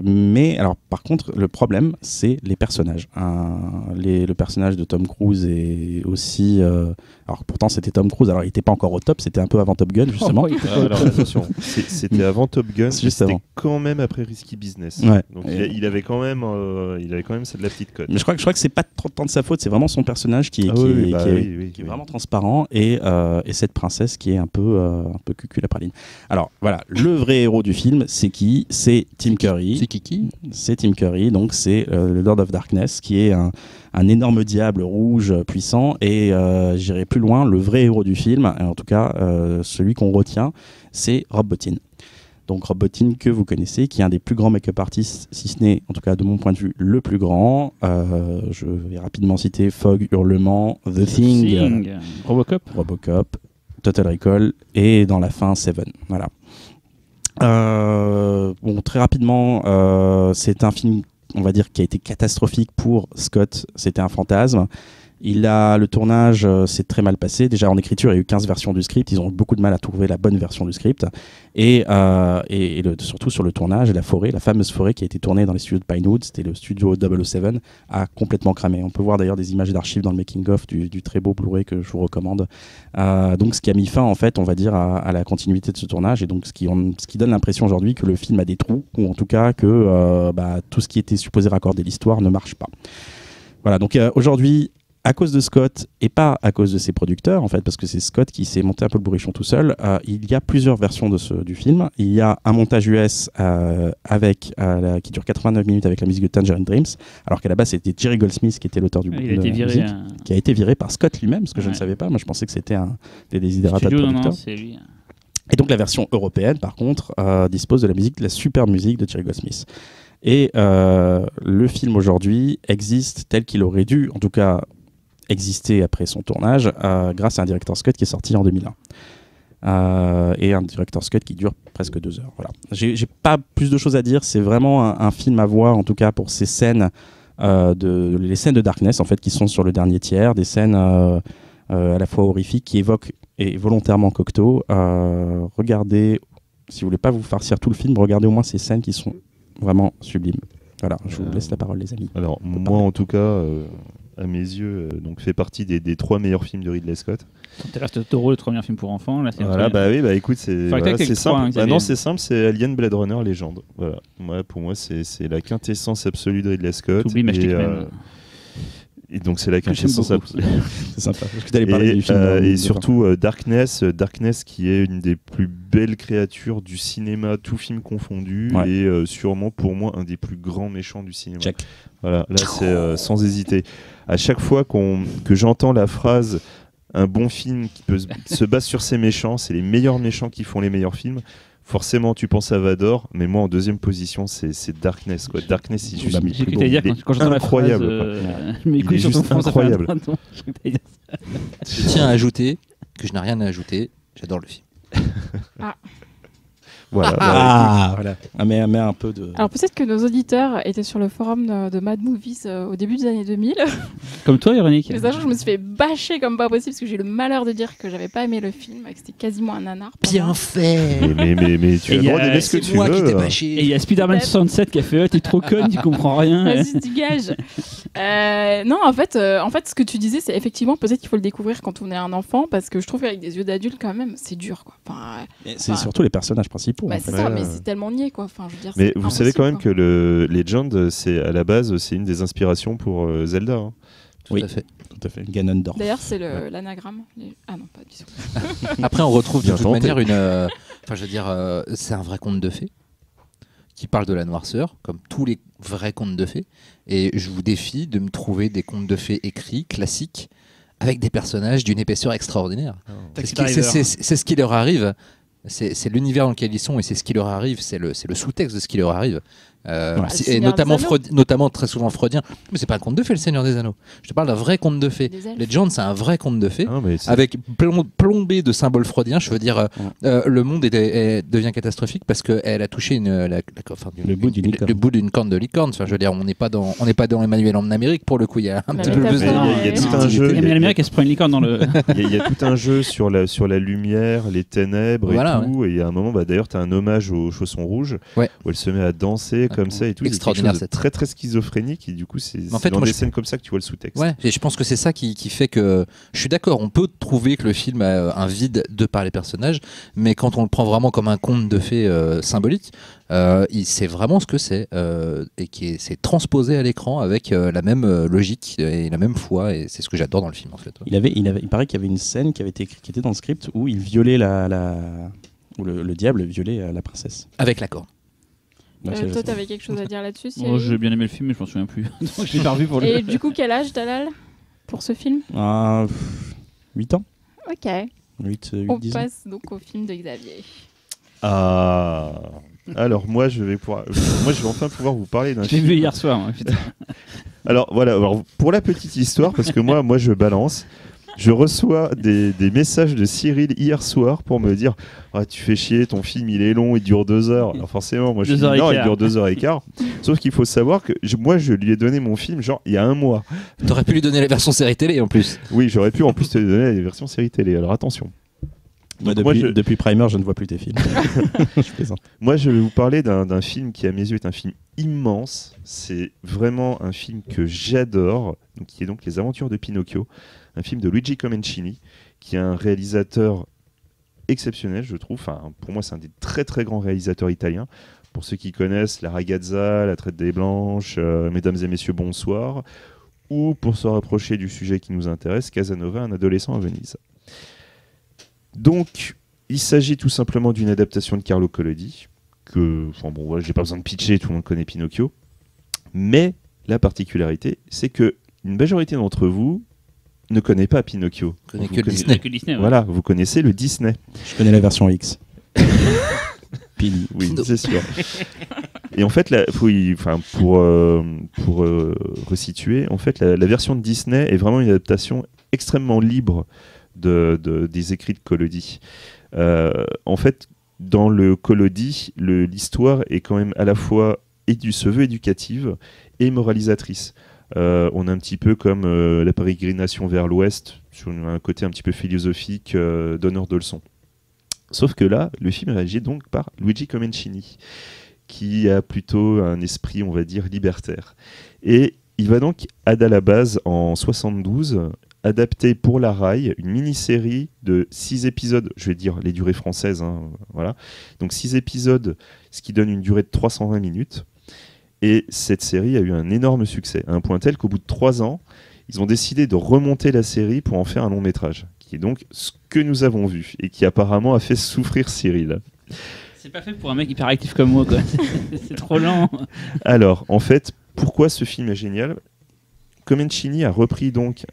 Mais alors, par contre, le problème, c'est les personnages. Le personnage de Tom Cruise est aussi. Alors, pourtant, c'était Tom Cruise. Alors, il n'était pas encore au top. C'était un peu avant Top Gun, justement. Alors, attention, c'était avant Top Gun. Juste c'était avant. Quand même après Risky Business. Ouais. Donc, il avait quand même, c'est de la petite cote. Mais je crois que c'est pas trop tant de sa faute. C'est vraiment son personnage qui est vraiment transparent et cette princesse qui est un peu cucul à praline. Alors, voilà. Le vrai héros du film, c'est qui ? C'est Tim Curry. C'est qui ? C'est Tim Curry, donc c'est le Lord of Darkness, qui est un énorme diable rouge puissant. Et j'irai plus loin, le vrai héros du film, et en tout cas celui qu'on retient, c'est Rob Bottin. Donc Rob Bottin que vous connaissez, qui est un des plus grands make-up artists, si ce n'est, en tout cas de mon point de vue, le plus grand. Je vais rapidement citer Fog, Hurlement, The Thing, Robocop, Total Recall et dans la fin Seven. Voilà. Bon, très rapidement, c'est un film, on va dire, qui a été catastrophique pour Scott. C'était un fantasme. Le tournage s'est très mal passé. Déjà en écriture, il y a eu 15 versions du script. Ils ont eu beaucoup de mal à trouver la bonne version du script. Et surtout sur le tournage, la fameuse forêt qui a été tournée dans les studios de Pinewood, c'était le studio 007, a complètement cramé. On peut voir d'ailleurs des images d'archives dans le making-of du très beau Blu-ray que je vous recommande. Donc ce qui a mis fin, en fait, on va dire, à la continuité de ce tournage. Et donc ce qui donne l'impression aujourd'hui que le film a des trous, ou en tout cas que tout ce qui était supposé raccorder l'histoire ne marche pas. Voilà, donc aujourd'hui, à cause de Scott et pas à cause de ses producteurs, en fait, parce que c'est Scott qui s'est monté un peu le bourrichon tout seul, il y a plusieurs versions du film. Il y a un montage US qui dure 89 minutes avec la musique de Tangerine Dreams, alors qu'à la base c'était Jerry Goldsmith qui était l'auteur de la musique, qui a été viré par Scott lui-même, ce que je ne savais pas. Moi je pensais que c'était un des desiderata de producteur. C'est lui. Et donc la version européenne, par contre, dispose de la super musique de Jerry Goldsmith. Et le film aujourd'hui existe tel qu'il aurait dû, en tout cas exister après son tournage, grâce à un director's cut qui est sorti en 2001. Et un director's cut qui dure presque 2 heures. Voilà. J'ai pas plus de choses à dire, c'est vraiment un film à voir, en tout cas pour ces scènes, les scènes de Darkness en fait, qui sont sur le dernier tiers, des scènes à la fois horrifiques qui évoquent et volontairement Cocteau. Regardez, si vous voulez pas vous farcir tout le film, regardez au moins ces scènes qui sont vraiment sublimes. Voilà, je vous laisse la parole les amis. Alors moi en tout cas, à mes yeux, donc fait partie des 3 meilleurs films de Ridley Scott. Interstellar, le premier film pour enfants. Là, voilà, écoute, c'est simple. Non, c'est simple, c'est Alien Blade Runner Légende. Voilà. Pour moi, c'est la quintessence absolue de Ridley Scott. T'oublies Magic Man. Et donc c'est la quintessence absolue. C'est sympa. Parce que t'allais parler du film. Et surtout Darkness qui est une des plus belles créatures du cinéma, tout film confondu, et sûrement pour moi un des plus grands méchants du cinéma. Check. Voilà, là c'est sans hésiter. À chaque fois que j'entends la phrase un bon film qui se base sur ses méchants, c'est les meilleurs méchants qui font les meilleurs films. Forcément, tu penses à Vador, mais moi en deuxième position, c'est Darkness. Quoi. Darkness, c'est juste incroyable. Il est juste incroyable. Je tiens à ajouter que je n'ai rien à ajouter. J'adore le film. Voilà. Ah, voilà. Mais un peu de. Alors peut-être que nos auditeurs étaient sur le forum de Mad Movies au début des années 2000. Comme toi, Véronique. Mais sachant que je me suis fait bâcher comme pas possible parce que j'ai eu le malheur de dire que j'avais pas aimé le film et que c'était quasiment un nanar. pour moi. fait. Mais tu as Et le y a- droit d'aimer ce que C'est tu moi qui veux. t'ai Et bâché. il y a Spider-Man Peut-être. 67 qui a fait t'es trop conne, tu comprends rien. Vas-y, dégage. Non, en fait, ce que tu disais, c'est effectivement peut-être qu'il faut le découvrir quand on est un enfant, parce que je trouve qu'avec des yeux d'adulte, quand même, c'est dur, quoi. Enfin, C'est Enfin, surtout les personnages principaux. bah, en fait. c'est ça, Ouais. mais c'est tellement niais, quoi. Enfin, je veux dire, Mais c'est vous savez quand même impossible, que le Legend, c'est à la base, c'est une des inspirations pour Zelda. hein. Tout Oui. à fait. Tout à fait. Ganondorf. quoi. D'ailleurs, c'est l'anagramme. Ah non, pas du tout. Après, on retrouve de Bien toute tenté. manière enfin, je veux dire, c'est un vrai conte de fées qui parle de la noirceur, comme tous les vrais contes de fées. Et je vous défie de me trouver des contes de fées écrits, classiques, avec des personnages d'une épaisseur extraordinaire. C'est ce qui leur arrive. C'est l'univers dans lequel ils sont et c'est ce qui leur arrive. C'est le sous-texte de ce qui leur arrive. Ouais. Le Et Seigneur des Anneaux. notamment très souvent freudien. Mais c'est pas un conte de fées, le Seigneur des Anneaux. Je te parle d'un vrai conte de fées. Des elfes. Legend, c'est un vrai conte de fées. Ah, mais c'est- Avec plombé de symboles freudiens, je veux dire, le monde devient catastrophique parce qu'elle a touché Le bout d'une licorne. le bout d'une corne de licorne. Enfin, je veux dire, on n'est pas dans Emmanuel en Amérique pour le coup. Il y a un La petit peu plus métaphore, de. il y a tout un subtilité. jeu. Et mais l'Amérique, elle se prend une licorne dans le. Il y a tout un jeu sur la lumière, les ténèbres Voilà, et tout. Et il y a un moment, d'ailleurs, tu as un hommage aux chaussons rouges Ouais. où elle se met à danser comme ça et tout. Il y a quelque Extraordinaire, chose de cette très très schizophrénique et du coup, c'est En fait, dans moi, des je- scènes comme ça que tu vois le sous-texte. Ouais, et je pense que c'est ça qui fait que je suis d'accord. On peut trouver que le film a un vide de par les personnages, mais quand on le prend vraiment comme un conte de fées symbolique, il sait vraiment ce que c'est et c'est transposé à l'écran avec la même logique et la même foi. Et c'est ce que j'adore dans le film en fait. Il paraît qu'il y avait une scène qui avait été écrite, qui était dans le script où il violait où le diable violait la princesse. Avec l'accord. Donc, Toi, t'avais quelque chose à dire là-dessus, Moi, Cyril j'ai bien aimé le film, mais je m'en souviens plus. Donc, je l'ai pas revu pour le. Et du coup, quel âge, Talal, pour ce film 8 ans Ok. 8, On 10 ans. passe donc au film de Xavier. Ah. Alors moi je vais enfin pouvoir vous parler d'un Je l'ai film. vu hier soir. Hein, putain. Alors voilà, alors, pour la petite histoire, parce que moi je balance, je reçois des messages de Cyril hier soir pour me dire ah, tu fais chier, ton film il est long, il dure 2 heures. Alors forcément, moi je 2 dis heures et non, il quart. dure 2 heures et quart. Sauf qu'il faut savoir que moi je lui ai donné mon film genre il y a un mois. T'aurais pu lui donner la version série télé en plus. Oui, j'aurais pu en plus te donner la version série télé, alors attention. Moi, Donc, moi, depuis Primer, je ne vois plus tes films. Je plaisante. Moi, je vais vous parler d'un film qui, à mes yeux, est un film immense. C'est vraiment un film que j'adore, qui est donc Les Aventures de Pinocchio, un film de Luigi Comencini, qui est un réalisateur exceptionnel, je trouve. Enfin, pour moi, c'est un des très très grands réalisateurs italiens. Pour ceux qui connaissent La Ragazza, La Traite des Blanches, Mesdames et Messieurs, bonsoir, ou pour se rapprocher du sujet qui nous intéresse, Casanova, un adolescent à Venise. Donc, il s'agit tout simplement d'une adaptation de Carlo Collodi, enfin bon, voilà, j'ai pas besoin de pitcher, tout le monde connaît Pinocchio. Mais la particularité, c'est que une majorité d'entre vous ne connaît pas Pinocchio. Connaît Vous que le connaissez- Disney. Que Disney. Ouais. Voilà, vous connaissez le Disney. Je connais la version X. Pini. Oui, c'est sûr. Et en fait, pour resituer, en fait, la version de Disney est vraiment une adaptation extrêmement libre des écrits de Collodi. En fait, dans le Collodi, l'histoire est quand même à la fois se veut éducative et moralisatrice. On a un petit peu comme la pérégrination vers l'Ouest, sur un côté un petit peu philosophique, donneur de leçons. Sauf que là, le film est réalisé donc par Luigi Comencini, qui a plutôt un esprit, on va dire, libertaire. Et il va donc, à la base, en 72, adapter pour la Rai une mini-série de 6 épisodes, je vais dire les durées françaises, hein, voilà. Donc 6 épisodes, ce qui donne une durée de 320 minutes. Et cette série a eu un énorme succès, à un point tel qu'au bout de 3 ans, ils ont décidé de remonter la série pour en faire un long métrage, qui est donc ce que nous avons vu, et qui apparemment a fait souffrir Cyril. C'est pas fait pour un mec hyperactif comme moi, quoi. C'est trop lent. Alors, en fait, pourquoi ce film est génial ? Comencini a repris donc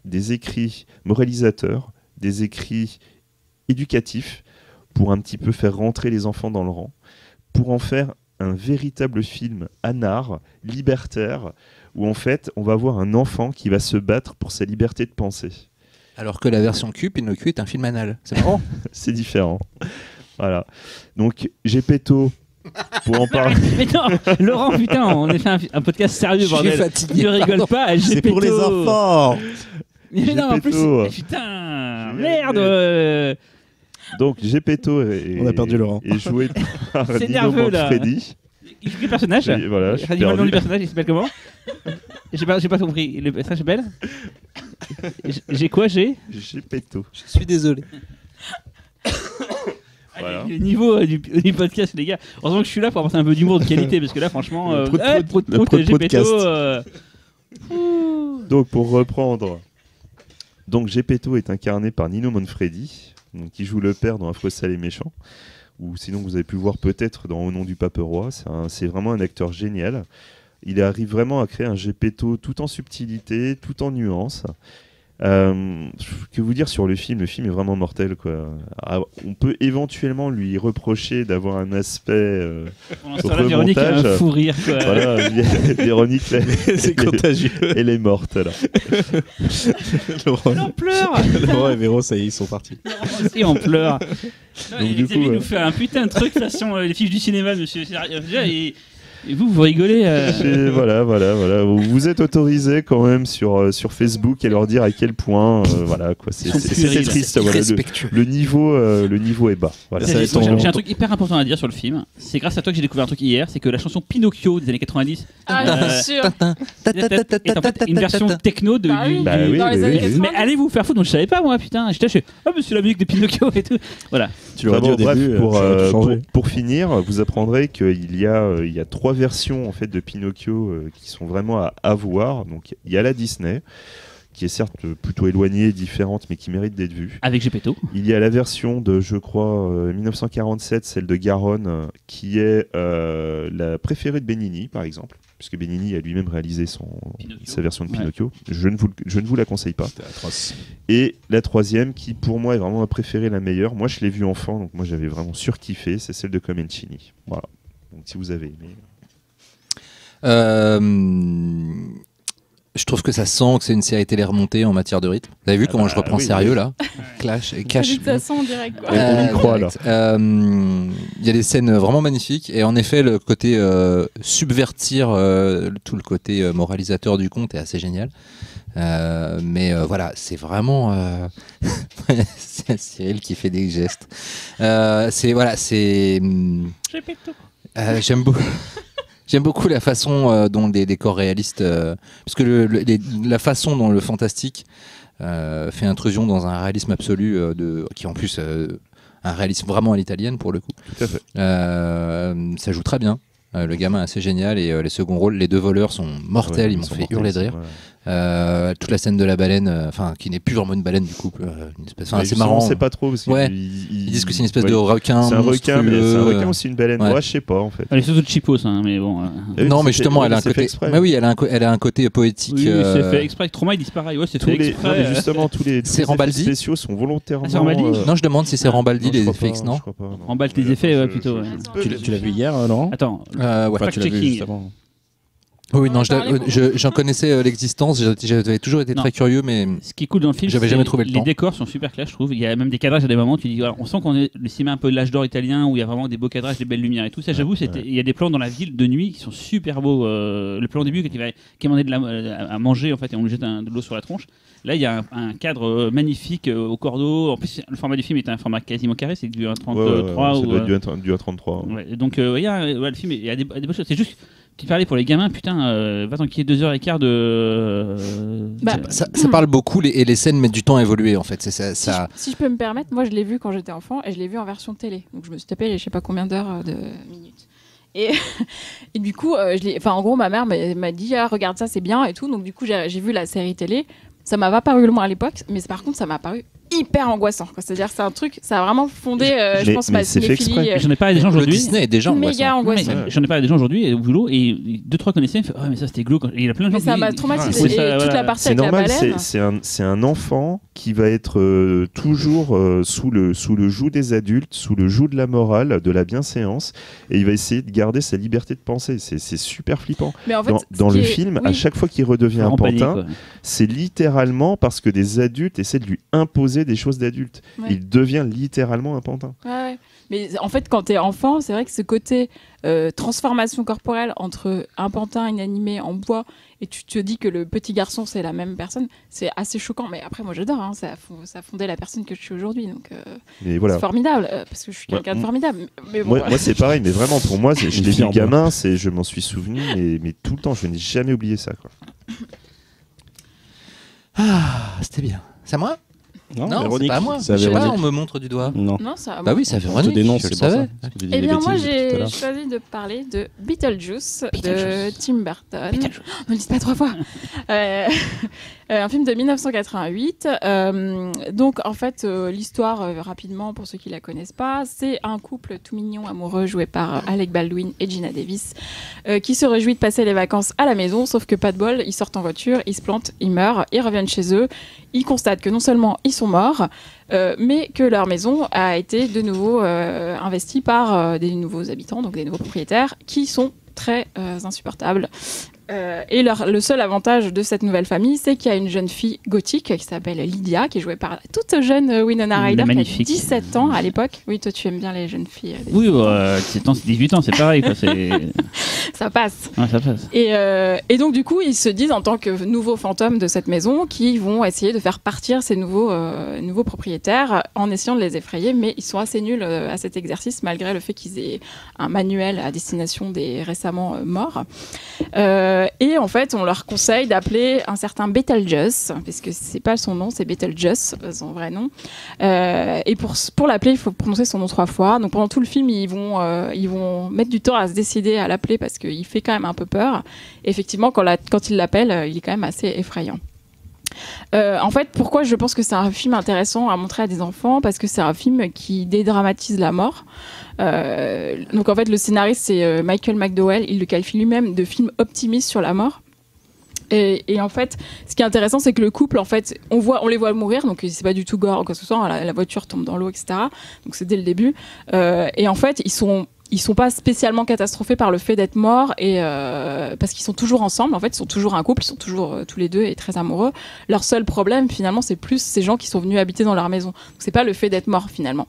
des écrits moralisateurs, des écrits éducatifs, pour un petit peu faire rentrer les enfants dans le rang, pour en faire un véritable film anard, libertaire, où en fait on va voir un enfant qui va se battre pour sa liberté de penser. Alors que la version Q, Pinocchio est un film anal. C'est marrant. C'est différent. Voilà. Donc Gepetto, pour en parler. Mais non, Laurent, putain, on a fait un podcast sérieux, Je suis bordel. fatigué, Ne rigole pas, C'est pour les Gepetto. enfants. Mais non, en plus, Gepetto. putain, J'ai merde. Donc Gepetto est, On a perdu Laurent. est joué par C'est Nino nerveux, là. Manfredi. Il joue quel personnage Et voilà, je suis Dis-moi le nom du perdu. personnage, il s'appelle comment j'ai pas compris. Le personnage s'appelle J'ai quoi Gepetto. Je suis désolé. Voilà. Le niveau du podcast, les gars. Heureusement que je suis là pour apporter un peu d'humour de qualité, parce que là, franchement, Le prout-prout, prout, le prout, prout-prout Gepetto, podcast. Donc pour reprendre, donc Gepetto est incarné par Nino Manfredi, donc, qui joue le père dans Affreux sale et méchant, ou sinon vous avez pu le voir peut-être dans Au nom du pape roi. C'est vraiment un acteur génial. Il arrive vraiment à créer un Gepetto tout en subtilité, tout en nuance. Que vous dire sur le film? Le film est vraiment mortel, quoi. On peut éventuellement lui reprocher d'avoir un aspect Pendant ce temps-là, Véronique a un remontage. fou rire, quoi. voilà, Véronique C'est contagieux. elle est morte là. Laurent, On pleure. Laurent et Véro, ça y est, ils sont partis. Si on pleure. Donc, du coup, il nous fait un putain de truc façon les fiches du cinéma, monsieur. Déjà, et vous rigolez. Et voilà. Vous êtes autorisé quand même sur Facebook et leur dire à quel point, voilà quoi, c'est Ils sont puérils. triste. Voilà, Respectueux. le niveau est bas. Voilà. Ça va être J'ai ton- un truc hyper important à dire sur le film. C'est grâce à toi que j'ai découvert un truc hier, c'est que la chanson Pinocchio des années 90 Ah, Euh, bien sûr. est en fait une version techno de, Bah oui. Bah oui, Dans les oui, années oui. 90. Mais allez vous faire foutre, donc je savais pas moi, putain. J'étais chez ah mais c'est la musique de Pinocchio et tout. Voilà. Tu l'aurais dit Bon, au début, bref, ça aurait tout changé. pour finir, vous apprendrez qu'il y a 3 versions en fait de Pinocchio qui sont vraiment à voir. Donc il y a la Disney, qui est certes plutôt éloignée, différente, mais qui mérite d'être vue. Avec Gepetto. Il y a la version de, je crois, 1947, celle de Garonne, qui est la préférée de Benigni, par exemple, puisque Benigni a lui-même réalisé Pinocchio. sa version de Ouais. Pinocchio. Je ne vous la conseille pas. C'était atroce. Et la troisième, qui pour moi est vraiment ma préférée, la meilleure. Moi, je l'ai vue enfant, donc moi j'avais vraiment surkiffé, c'est celle de Comencini. Voilà. Donc si vous avez aimé. Je trouve que ça sent que c'est une série télé remontée en matière de rythme. Vous avez vu comment je reprends oui, sérieux oui. là? Clash et De cash. toute façon, direct, quoi. On y croit, là. Il y a des scènes vraiment magnifiques et en effet le côté subvertir tout le côté moralisateur du conte est assez génial. Mais voilà, c'est vraiment c'est Cyril qui fait des gestes. Gepetto. J'aime beaucoup. J'aime beaucoup la façon dont des décors réalistes, parce que la façon dont le fantastique fait intrusion dans un réalisme absolu, qui est en plus un réalisme vraiment à l'italienne pour le coup. Tout à fait. Ça joue très bien. Le gamin est assez génial et les seconds rôles, les deux voleurs sont mortels, Ouais, ils m'ont sont fait mortels, hurler de rire. Toute la scène de la baleine, qui n'est plus vraiment une baleine du coup, une espèce, Mais c'est justement, marrant. on sait pas trop. Parce Ouais. ils Ils disent que c'est une espèce ouais, de requin. C'est un requin, mais c'est un requin monstrueux. aussi une baleine. Ouais. Ouais, je sais pas en fait. Elle est surtout de cheapos, hein, mais bon. Oui, Non, mais c'est justement, fait- elle a un c'est fait côté. exprès. Mais oui, elle a un côté poétique. Oui, c'est fait exprès. Troma, il disparaît. Ouais, c'est Tous fait les, exprès. non, mais justement, tous les C'est effets Rambaldi spéciaux sont volontairement. Ah, c'est Rambaldi Non, je demande si c'est Rambaldi non, je les crois effets pas, X, non? je crois pas, non. Remballe tes effets, ouais, plutôt. Ouais. Tu l'as vu hier, Laurent? Attends. Ouais. Enfin, tu l'as vu fact-checking. juste avant. Oui, On non, en parlait beaucoup. j'en connaissais l'existence, j'avais toujours été Non. très curieux, mais Ce qui est cool dans le film, J'avais c'est jamais trouvé le les temps. décors sont super clairs, je trouve. Il y a même des cadrages à des moments, tu dis, voilà, on sent qu'on est le cinéma un peu de l'âge d'or italien où il y a vraiment des beaux cadrages, des belles lumières et tout. Ça, j'avoue, il y a des plans dans la ville de nuit qui sont super beaux. Le plan au début qui est demandé à manger en fait et on lui jette de l'eau sur la tronche. Là, il y a un cadre magnifique au cordeau. En plus, le format du film est un format quasiment carré, c'est du 1,33 ça ou. doit être du A33. Ouais, donc, il y a le film, il y a des bonnes choses. C'est juste. Tu parlais pour les gamins, putain, va t'enquiller 2h15 de. Bah, ça parle beaucoup et les scènes mettent du temps à évoluer en fait. C'est ça. Si je peux me permettre, moi je l'ai vu quand j'étais enfant et je l'ai vu en version télé. Donc je me suis tapé les je sais pas combien d'heures de minutes. Et, et du coup, en gros, ma mère m'a dit ah, regarde ça, c'est bien et tout. Donc du coup, j'ai vu la série télé. Ça m'a pas paru loin à l'époque, mais par contre, ça m'a paru hyper angoissant. C'est-à-dire, c'est un truc, ça a vraiment fondé, je Mais- pense, mais ma c'est fait cinéphilie. exprès. J'en ai parlé à des gens Le aujourd'hui. Disney est déjà Méga angoissant. angoissant. J'en ai parlé à des gens aujourd'hui au boulot et 2-3 connaissaient, ils me font mais ça c'était glauque. Et il y a plein de gens Mais ça qui m'a disent, traumatisé. ouais, Et ça, toute voilà. la partie C'est avec normal, la baleine. c'est un enfant qui va être toujours sous le joug des adultes, sous le joug de la morale, de la bienséance, et il va essayer de garder sa liberté de penser. C'est super flippant. Mais en fait, Dans ce le qui est- film, oui. à chaque fois qu'il redevient En un panique, pantin, quoi. c'est littéralement parce que des adultes essaient de lui imposer des choses d'adultes. Ouais. Il devient littéralement un pantin. Ouais. Mais en fait, quand t'es enfant, c'est vrai que ce côté transformation corporelle entre un pantin inanimé en bois et tu te dis que le petit garçon c'est la même personne, c'est assez choquant. Mais après, moi j'adore, hein, ça a fondé la personne que je suis aujourd'hui, donc Mais voilà. c'est formidable parce que je suis quelqu'un de formidable. Mais bon, Moi, c'est pareil, mais vraiment pour moi, je Une l'ai fille vu en gamin, je m'en suis souvenu, mais tout le temps, je n'ai jamais oublié ça, quoi. Ah, c'était bien. C'est à moi? Non, c'est Véronique, pas à moi. c'est à Je sais pas, Véronique. on me montre du doigt. Non. non, ça. Bah oui, c'est à On te Véronique. dénonce, je le c'est pour ça. savais. Parce que tu dis Eh des bien, moi, bêtises depuis tout à j'ai l'heure. choisi de parler de Beetlejuice de Tim Burton. Ne le dites pas 3 fois. Un film de 1988. Donc, en fait, l'histoire, rapidement, pour ceux qui la connaissent pas, c'est un couple tout mignon, amoureux, joué par Alec Baldwin et Gina Davis, qui se réjouit de passer les vacances à la maison, sauf que pas de bol, ils sortent en voiture, ils se plantent, ils meurent, ils reviennent chez eux, ils constatent que non seulement ils sont morts, mais que leur maison a été de nouveau investie par des nouveaux habitants, donc des nouveaux propriétaires, qui sont très insupportables. Et le seul avantage de cette nouvelle famille, c'est qu'il y a une jeune fille gothique qui s'appelle Lydia, qui est jouée par la toute jeune Winona Ryder, qui a Magnifique. 17 ans à l'époque. Oui, toi tu aimes bien les jeunes filles. Oui, 17 ans, c'est 18 ans, c'est pareil. Quoi. Ça passe. Ouais, ça passe. Et donc du coup, ils se disent en tant que nouveaux fantômes de cette maison qu'ils vont essayer de faire partir ces nouveaux propriétaires en essayant de les effrayer, mais ils sont assez nuls à cet exercice malgré le fait qu'ils aient un manuel à destination des récemment morts. Et en fait, on leur conseille d'appeler un certain Betelgeuse, parce que c'est pas son nom, c'est Betelgeuse, son vrai nom. Et pour l'appeler, il faut prononcer son nom 3 fois. Donc pendant tout le film, ils vont mettre du temps à se décider à l'appeler parce qu'il fait quand même un peu peur. Et effectivement, quand il l'appelle, il est quand même assez effrayant. En fait, pourquoi je pense que c'est un film intéressant à montrer à des enfants? Parce que c'est un film qui dédramatise la mort. Donc en fait, le scénariste, c'est Michael McDowell. Il le qualifie lui-même de film optimiste sur la mort. Et en fait, ce qui est intéressant, c'est que le couple, en fait, on les voit mourir, donc c'est pas du tout gore ou quoi que ce soit. La voiture tombe dans l'eau, etc. Donc c'est dès le début. Et en fait, ils sont pas spécialement catastrophés par le fait d'être morts et parce qu'ils sont toujours ensemble. En fait, ils sont toujours un couple, ils sont toujours tous les deux et très amoureux. Leur seul problème, finalement, c'est plus ces gens qui sont venus habiter dans leur maison. Donc, c'est pas le fait d'être mort finalement.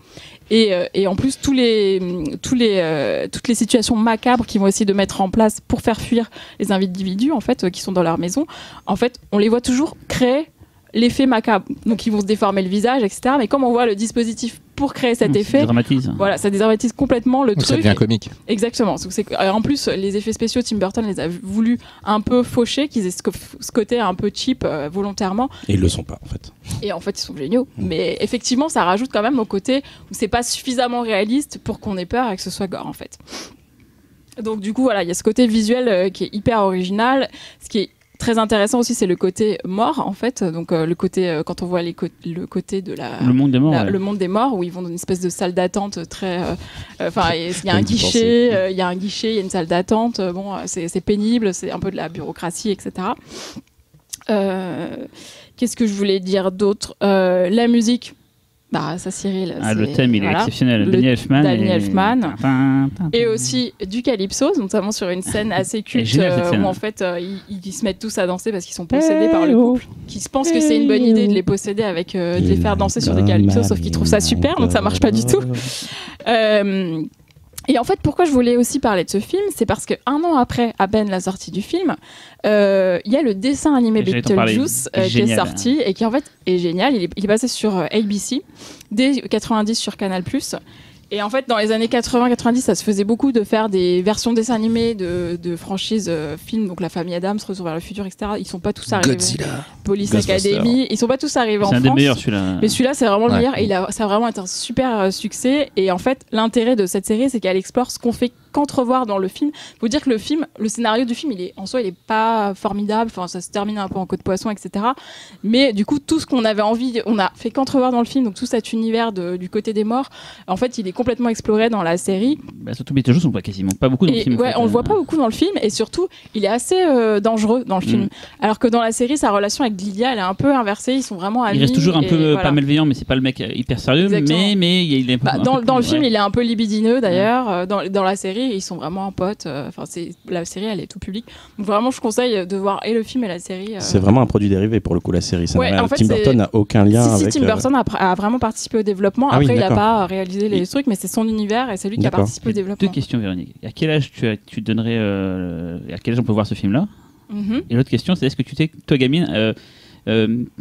Et en plus, toutes les situations macabres qu'ils vont essayer de mettre en place pour faire fuir les individus en fait qui sont dans leur maison. En fait, on les voit toujours créer l'effet macabre. Donc ils vont se déformer le visage, etc. Mais comme on voit le dispositif pour créer cet effet, Ça dramatise. voilà, ça dédramatise complètement le Donc truc. ça devient comique. Exactement. Donc, en plus, les effets spéciaux, Tim Burton les a voulu un peu faucher, qu'ils aient ce côté un peu cheap volontairement. Et ils le sont pas, en fait. Et en fait, ils sont géniaux. Mais effectivement, ça rajoute quand même au côté où c'est pas suffisamment réaliste pour qu'on ait peur et que ce soit gore, en fait. Donc du coup, voilà, il y a ce côté visuel qui est hyper original. Ce qui est très intéressant aussi, c'est le côté mort, en fait. Donc le côté, quand on voit le côté de Le monde des morts. Ouais. le monde des morts, où ils vont dans une espèce de salle d'attente très... Enfin, il y a un Comme d'y guichet, il y a une salle d'attente. Bon, c'est pénible, c'est un peu de la bureaucratie, etc. Qu'est-ce que je voulais dire d'autre? La musique. Bah, ça, Cyril. Le thème, il est voilà. exceptionnel. Danny Elfman. Et aussi du calypso, notamment sur une scène assez culte génial, cette scène. où en fait ils se mettent tous à danser parce qu'ils sont possédés par le couple, qui se pensent que c'est une bonne idée de les posséder avec de les faire danser sur des calypsos, sauf qu'ils trouvent ça super, donc ça marche pas du tout. Et en fait, pourquoi je voulais aussi parler de ce film, c'est parce que 1 an après, à peine la sortie du film, il y a le dessin animé Beetlejuice qui est sorti et qui en fait est génial. Il est passé sur ABC, dès 90 sur Canal+. Et en fait, dans les années 80-90, ça se faisait beaucoup de faire des versions dessins animés de franchises films, donc La Famille Adams, Retour vers le futur, etc. Ils sont pas tous arrivés. Godzilla. Police Academy, ils sont pas tous arrivés en France. C'est un des meilleurs, celui-là. Mais celui-là, c'est vraiment le Ouais. meilleur. Et ça a vraiment été un super succès. Et en fait, l'intérêt de cette série, c'est qu'elle explore ce qu'on fait qu'entrevoir dans le film. Faut dire que le scénario du film, il est pas formidable. Enfin, ça se termine un peu en queue de poisson, etc. Mais du coup, tout ce qu'on avait envie, on a fait qu'entrevoir dans le film. Donc tout cet univers du côté des morts, en fait, il est complètement exploré dans la série. Bah, surtout Beetlejuice, on voit quasiment pas beaucoup dans le Et film. ouais, on le voit pas beaucoup dans le film. Et surtout, il est assez dangereux dans le film. Alors que dans la série, sa relation avec Lydia, elle est un peu inversée. Ils sont vraiment amis. Il reste toujours un peu voilà. pas malveillant, mais c'est pas le mec hyper sérieux. Exactement. Mais il est Dans le film, il est un peu libidineux d'ailleurs. Dans la série, série et ils sont vraiment potes. Enfin, la série, elle est tout public. Donc vraiment, je conseille de voir et le film et la série. C'est vraiment un produit dérivé pour le coup, la série. Ouais, en fait, Tim Burton n'a aucun lien si, avec. Tim Burton a vraiment participé au développement. Ah oui, Après, il n'a d'accord. pas réalisé les trucs, mais c'est son univers et c'est lui qui a D'accord. participé au développement. 2 questions, Véronique. À quel âge tu donnerais. À quel âge on peut voir ce film-là? Mhm. Et l'autre question, c'est est-ce que tu t'es, toi, gamine,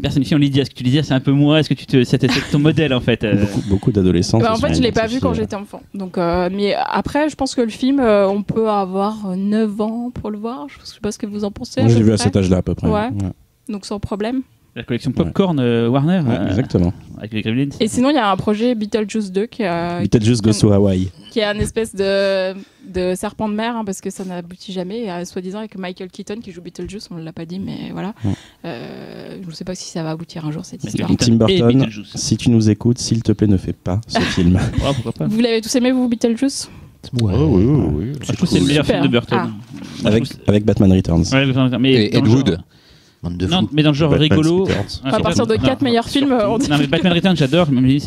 personnifiant Lydia, est-ce que tu Lydia, c'est un peu moi? Est-ce que c'était ton modèle en fait? Beaucoup d'adolescents. Bah, en se fait, sont je l'ai pas vu quand identifiés. j'étais enfant. Donc, mais après, je pense que le film, on peut avoir 9 ans pour le voir. Je sais pas ce que vous en pensez. Moi, à j'ai peu vu à près. cet âge-là à peu près. Ouais. Donc sans problème. La collection Popcorn Warner, Ouais, exactement. avec les Gremlins. Et sinon, il y a un projet Beetlejuice 2 qui Beetlejuice Goes to Hawaii. est un espèce de serpent de mer, hein, parce que ça n'aboutit jamais. Et, soi-disant avec Michael Keaton qui joue Beetlejuice, on ne l'a pas dit, mais voilà. Ouais. Je ne sais pas si ça va aboutir un jour cette Michael histoire. Keaton Tim et Burton, Beetlejuice. si tu nous écoutes, s'il te plaît, ne fais pas ce film. Ouais, pourquoi pas. Vous l'avez tous aimé, vous, Beetlejuice? Ouais. oui. Je trouve que c'est le meilleur Super. film de Burton. Ah. Moi, je trouve Avec Batman Returns. Ouais, mais Et dans Ed le genre- Wood. Bande de Non, fous. mais dans le genre Batman, rigolo. Peter. À partir de 4 meilleurs films, on dit. Non, mais Batman Returns, j'adore. Mais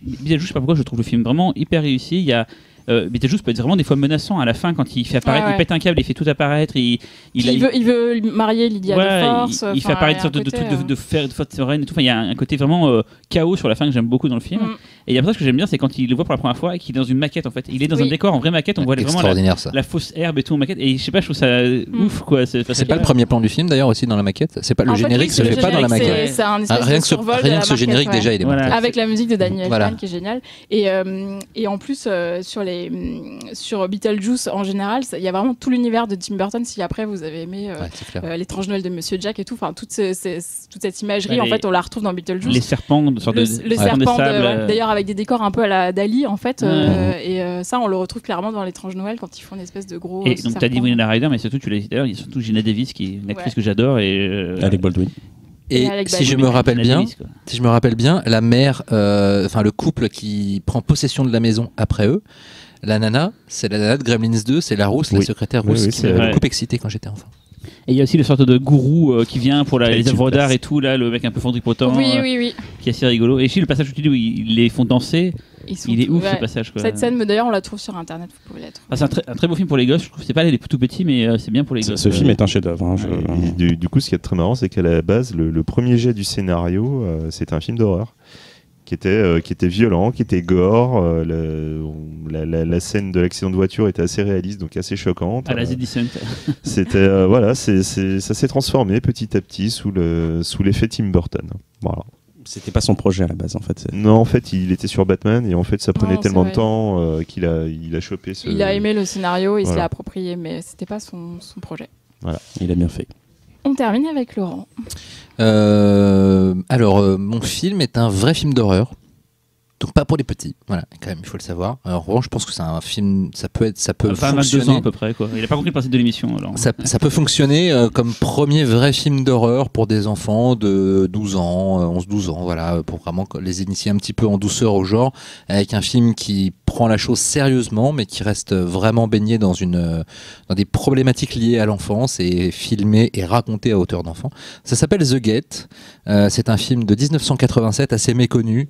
Beetlejuice, je sais pas pourquoi, je trouve le film vraiment hyper réussi. Il y a. Beetlejuice peut être vraiment des fois menaçant à la fin quand il fait apparaître, Ouais, ouais. il pète un câble, il fait tout apparaître. Il veut marier Lydia ouais, de force. il fait enfin, apparaître il y a une sorte de un truc côté, de fer de force sereine et tout. Enfin, il y a un côté vraiment chaos sur la fin que j'aime beaucoup dans le film. Mm. Et il y a un ce que j'aime bien, c'est quand il le voit pour la première fois et qu'il est dans une maquette en fait. Il est dans un Oui. décor en vraie maquette, on voit vraiment Extraordinaire ça. la fausse herbe et tout en maquette. Et je sais pas, je trouve ça ouf quoi. C'est pas le premier plan du film d'ailleurs aussi dans la maquette. C'est pas le En fait, générique, oui, se le fait pas dans la générique, maquette. C'est un espèce Rien de que ce, survol de rien la que ce maquette, générique ouais. déjà il est Voilà. mortel. Avec la musique de Daniel Voilà. Elfman qui est géniale. Et en plus, sur Beetlejuice en général, il y a vraiment tout l'univers de Tim Burton. Si après vous avez aimé Ouais, c'est clair. l'étrange Noël de Monsieur Jack et tout, enfin toute cette imagerie, Ouais, en fait, on la retrouve dans Beetlejuice. Les serpents, de sorte le de serpent, de sable. d'ailleurs avec des décors un peu à la Dali en fait, Ouais. et ça on le retrouve clairement dans l'étrange Noël quand ils font une espèce de gros Et donc t'as dit serpent. Winona Ryder, mais surtout tu l'as dit d'ailleurs, il y a surtout Gina Davis qui est une actrice Ouais. que j'adore et Alec Baldwin. Et Et avec si je Baldwin. me rappelle Gina bien, Davis, quoi. si je me rappelle bien, la mère, enfin le couple qui prend possession de la maison après eux, la nana, c'est la nana de Gremlins 2, c'est la rousse, la Oui. secrétaire Oui, rousse oui, qui c'est m'avait vrai. beaucoup excité quand j'étais enfant. Et il y a aussi le sorte de gourou qui vient pour Avec les une œuvres d'art place. et tout, là, le mec un peu fondripotent, Oui. qui est assez rigolo. Et si le passage où tu dis où ils les font danser, Sont il est tous- ouf ouais. ce passage. Quoi. Cette scène, d'ailleurs, on la trouve sur internet, vous pouvez la trouver. Ah, c'est un très beau film pour les gosses, je trouve. C'est pas les tout petits, mais c'est bien pour les gosses. Ce film est un chef-d'œuvre. Hein, Et du coup, ce qui est très marrant, c'est qu'à la base, le premier jet du scénario, c'était un film d'horreur qui était violent, qui était gore. La scène de l'accident de voiture était assez réaliste, donc assez choquante. À la Z-Descent. C'était voilà, ça s'est transformé petit à petit sous l'effet Tim Burton. Voilà. C'était pas son projet à la base en fait. Non, en fait, il était sur Batman et en fait, ça prenait Non, tellement c'est de temps qu'il a chopé ce. Il a aimé le scénario, il se Voilà. l'a approprié, mais c'était pas son projet. Il a bien fait. On termine avec Laurent. Alors, mon film est un vrai film d'horreur. Donc pas pour les petits, voilà, quand même, il faut le savoir. Alors, en revanche, je pense que c'est un film, ça peut Enfin, 22 ans fonctionner. à peu près. Quoi. Il a pas compris le principe de l'émission. Alors. Ça peut fonctionner comme premier vrai film d'horreur pour des enfants de 12 ans, 11-12 ans, voilà, pour vraiment les initier un petit peu en douceur au genre, avec un film qui prend la chose sérieusement, mais qui reste vraiment baigné dans des problématiques liées à l'enfance et filmé et raconté à hauteur d'enfant. Ça s'appelle The Gate. C'est un film de 1987 assez méconnu.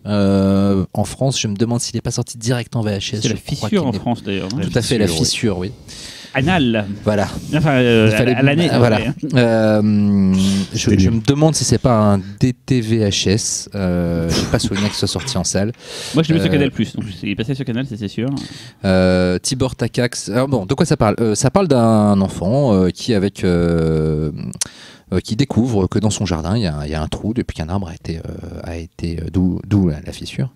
En France, je me demande s'il n'est pas sorti direct en VHS. C'est la Je crois fissure qu'il en n'est- France d'ailleurs. non La Tout à fait, la fissure, oui. fissure, oui. Anal. Voilà. Enfin, Il fallait- à l'année. Voilà. ouais. Je me demande si c'est pas un DTVHS. Je suis pas souvenir que ce soit sorti en salle. Moi, je l'ai vu sur Euh, Canal+. Donc, il est passé sur Canal, c'est sûr. Tibor Takacs. Alors bon, de quoi ça parle Ça parle d'un enfant qui découvre que dans son jardin il y a un trou depuis qu'un arbre a été d'où la fissure.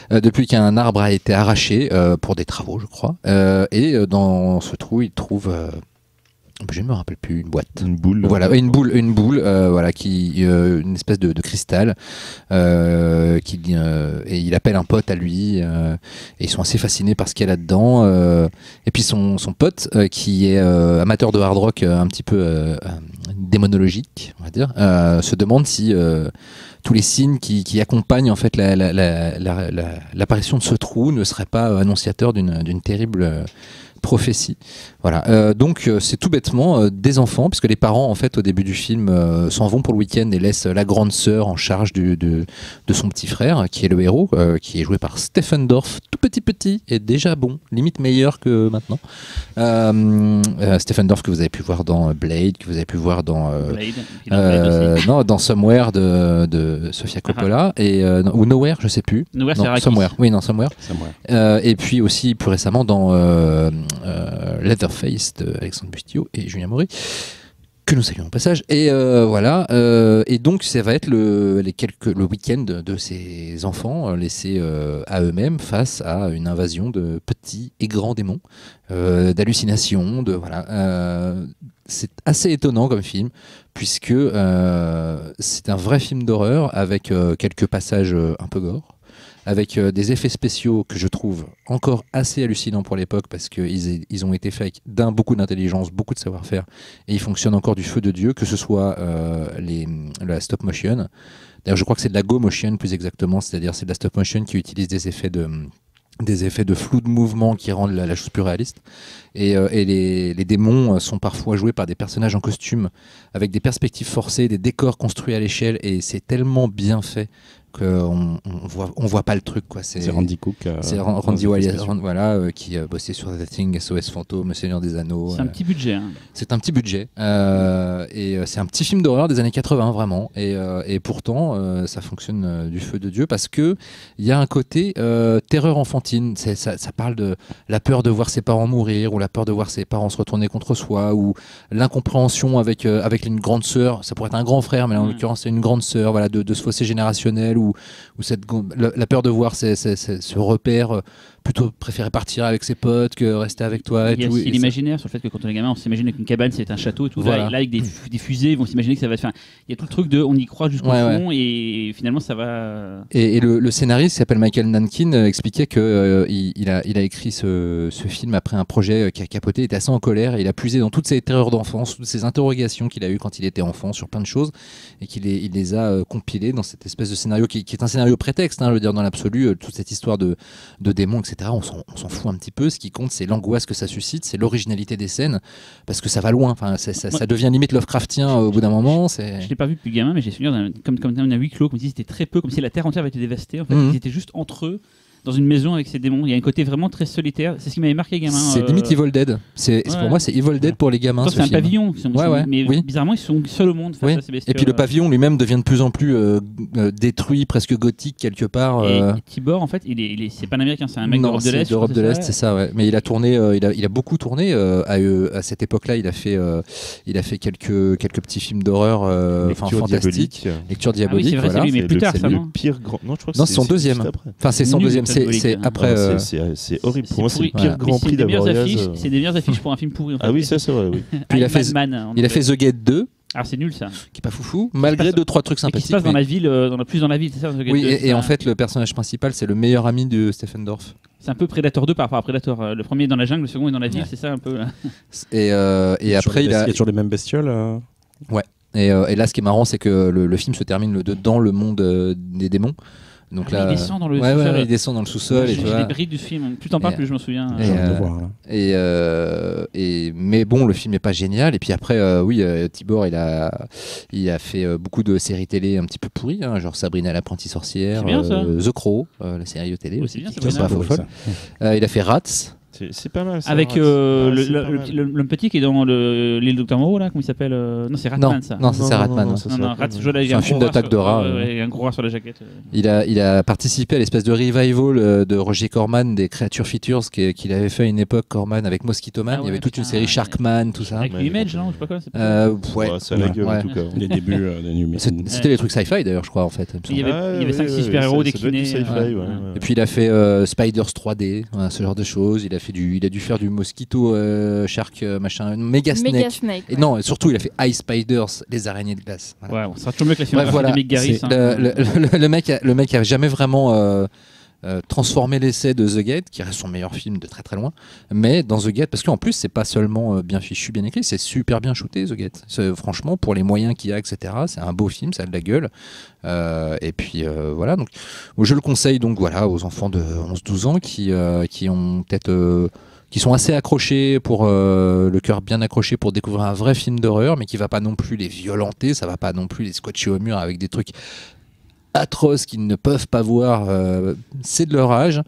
Depuis qu'un arbre a été arraché pour des travaux, je crois. Et dans ce trou, il trouve. Je ne me rappelle plus, une boîte. Une boule. Voilà, une boule, voilà, une espèce de cristal, et il appelle un pote à lui, et ils sont assez fascinés par ce qu'il y a là-dedans. Et puis son pote, qui est amateur de hard rock, un petit peu démonologique, on va dire, se demande si tous les signes qui accompagnent en fait l'apparition de ce trou ne seraient pas annonciateurs d'une terrible prophétie. Voilà. Donc c'est tout bêtement des enfants, puisque les parents en fait au début du film s'en vont pour le week-end et laissent la grande sœur en charge de son petit frère, qui est le héros, qui est joué par Stephen Dorff, tout petit et déjà bon, limite meilleur que maintenant. Stephen Dorff que vous avez pu voir dans Blade, que vous avez pu voir dans dans Somewhere de Sofia Coppola ou Nowhere, je sais plus. Nowhere, non, c'est Arrakis. Somewhere. Oui, non, Somewhere. Et puis aussi plus récemment dans Leatherface de Alexandre Bustillo et Julien Maury, que nous saluons au passage. Et voilà. Et donc ça va être le week-end de ces enfants laissés à eux-mêmes face à une invasion de petits et grands démons, d'hallucinations, c'est assez étonnant comme film, puisque c'est un vrai film d'horreur avec quelques passages un peu gore, avec des effets spéciaux que je trouve encore assez hallucinants pour l'époque, parce qu'ils ont été faits avec beaucoup d'intelligence, beaucoup de savoir-faire, et ils fonctionnent encore du feu de Dieu, que ce soit la stop motion. D'ailleurs, je crois que c'est de la go motion plus exactement, c'est-à-dire c'est de la stop motion qui utilise des effets de flou de mouvement qui rendent la chose plus réaliste. Et les démons sont parfois joués par des personnages en costume, avec des perspectives forcées, des décors construits à l'échelle, et c'est tellement bien fait qu'on voit pas le truc, quoi. C'est Randy Cook. C'est Randy Wallace, voilà, qui bossait sur The Thing, SOS Fantôme, Le Seigneur des Anneaux. C'est un petit budget. C'est un petit budget. Et c'est un petit film d'horreur des années 80, vraiment. Et pourtant, ça fonctionne du feu de Dieu, parce qu'il y a un côté terreur enfantine. Ça parle de la peur de voir ses parents mourir, ou la peur de voir ses parents se retourner contre soi, ou l'incompréhension avec une grande sœur. Ça pourrait être un grand frère, mais en l'occurrence, c'est une grande sœur, voilà, de ce fossé générationnel, ou la peur de voir ce repère plutôt préférer partir avec ses potes que rester avec toi. Il y a aussi l'imaginaire sur le fait que quand on est gamin, on s'imagine qu'une cabane c'est un château et tout. Voilà. Là, avec des fusées, ils vont s'imaginer que ça va faire. Il y a tout le truc de on y croit jusqu'au fond et finalement ça va. Et le scénariste qui s'appelle Michael Nankin expliquait que il a écrit ce film après un projet qui a capoté, il était assez en colère et il a puisé dans toutes ses terreurs d'enfance, toutes ces interrogations qu'il a eues quand il était enfant sur plein de choses et il les a compilées dans cette espèce de scénario qui est un scénario prétexte, je veux dire dans l'absolu, toute cette histoire de démons, etc. On s'en fout un petit peu. Ce qui compte, c'est l'angoisse que ça suscite, c'est l'originalité des scènes, parce que ça va loin. Enfin, ça devient limite Lovecraftien au bout d'un moment. Je l'ai pas vu depuis gamin, mais j'ai souvenir comme un huis clos, comme si c'était très peu, comme si la terre entière avait été dévastée. En fait, ils étaient juste entre eux. Dans une maison avec ces démons, il y a un côté vraiment très solitaire. C'est ce qui m'avait marqué gamin. C'est limite Evil Dead. Pour moi, c'est Evil Dead pour les gamins. C'est un pavillon. Mais bizarrement, ils sont seuls au monde face à ces bestioles. Et puis le pavillon lui-même devient de plus en plus détruit, presque gothique quelque part. Et Tibor, en fait, c'est pas un Américain, c'est un mec d'Europe de l'Est. D'Europe de l'Est, c'est ça. Ouais. Mais il a tourné, il a beaucoup tourné à cette époque-là. Il a fait quelques petits films d'horreur, fantastiques. Lecture diabolique. C'est vrai, c'est lui, mais plus tard, ça. Le pire grand. Non, je crois que c'est son deuxième. Enfin, c'est son deuxième. C'est après. C'est horrible. Pour moi, c'est le pire Grand Prix d'Avoriaz. C'est des meilleures affiches pour un film pourri. Ah oui, ça c'est vrai. Puis il a fait The Gate 2. Alors c'est nul ça. Qui est pas foufou, malgré 2-3 trucs sympathiques. Qui se passe dans la ville, plus dans la ville, c'est ça. Oui, et en fait, le personnage principal, c'est le meilleur ami de Stephen Dorff. C'est un peu Predator 2 par rapport à Predator. Le premier est dans la jungle, le second est dans la ville, c'est ça un peu. Et après, il y a toujours les mêmes bestioles. Ouais. Et là, ce qui est marrant, c'est que le film se termine dans le monde des démons. Donc là, il descend dans le sous-sol. Il descend dans le sous-sol. J'ai des brides du film. Plus t'en parles, plus je m'en souviens. Mais bon, le film n'est pas génial. Et puis après, Tibor, il a fait beaucoup de séries télé un petit peu pourries, genre Sabrina l'apprentie sorcière, The Crow, la série de télé aussi. C'est pas folle. Il a fait Rats. C'est pas mal ça. Avec l'homme petit qui est dans l'île Docteur Moreau là, comment il s'appelle Non, c'est Ratman ça. Non, c'est Ratman. C'est un film d'attaque de rats. Un gros rat sur la jaquette. Il a participé à l'espèce de revival de Roger Corman des Creature Features qu'il avait fait à une époque, Corman, avec Mosquito Man. Il y avait toute une série Sharkman, tout ça. Avec Image, non, je sais pas quoi. Ouais, ça a la gueule en tout cas. Les débuts de New Metal. C'était les trucs sci-fi d'ailleurs, je crois en fait. Il y avait 5-6 super-héros déclinés. Et puis il a fait Spiders 3D, ce genre de choses. Il a dû faire du Mosquito Shark machin, Mega Snake. Et non, surtout il a fait Ice Spiders, les araignées de glace. Ouais, on sera toujours mieux que la filmographie de Mick Garris. Le mec a jamais vraiment transformer l'essai de The Gate, qui reste son meilleur film de très très loin, mais dans The Gate, parce qu'en plus c'est pas seulement bien fichu, bien écrit, c'est super bien shooté The Gate. Franchement, pour les moyens qu'il y a, etc., c'est un beau film, ça a de la gueule. Et puis voilà, donc je le conseille donc voilà aux enfants de 11-12 ans qui ont peut-être qui sont assez accrochés pour le cœur bien accroché pour découvrir un vrai film d'horreur, mais qui va pas non plus les violenter, ça va pas non plus les scotcher au mur avec des trucs atroces qu'ils ne peuvent pas voir. C'est de leur âge.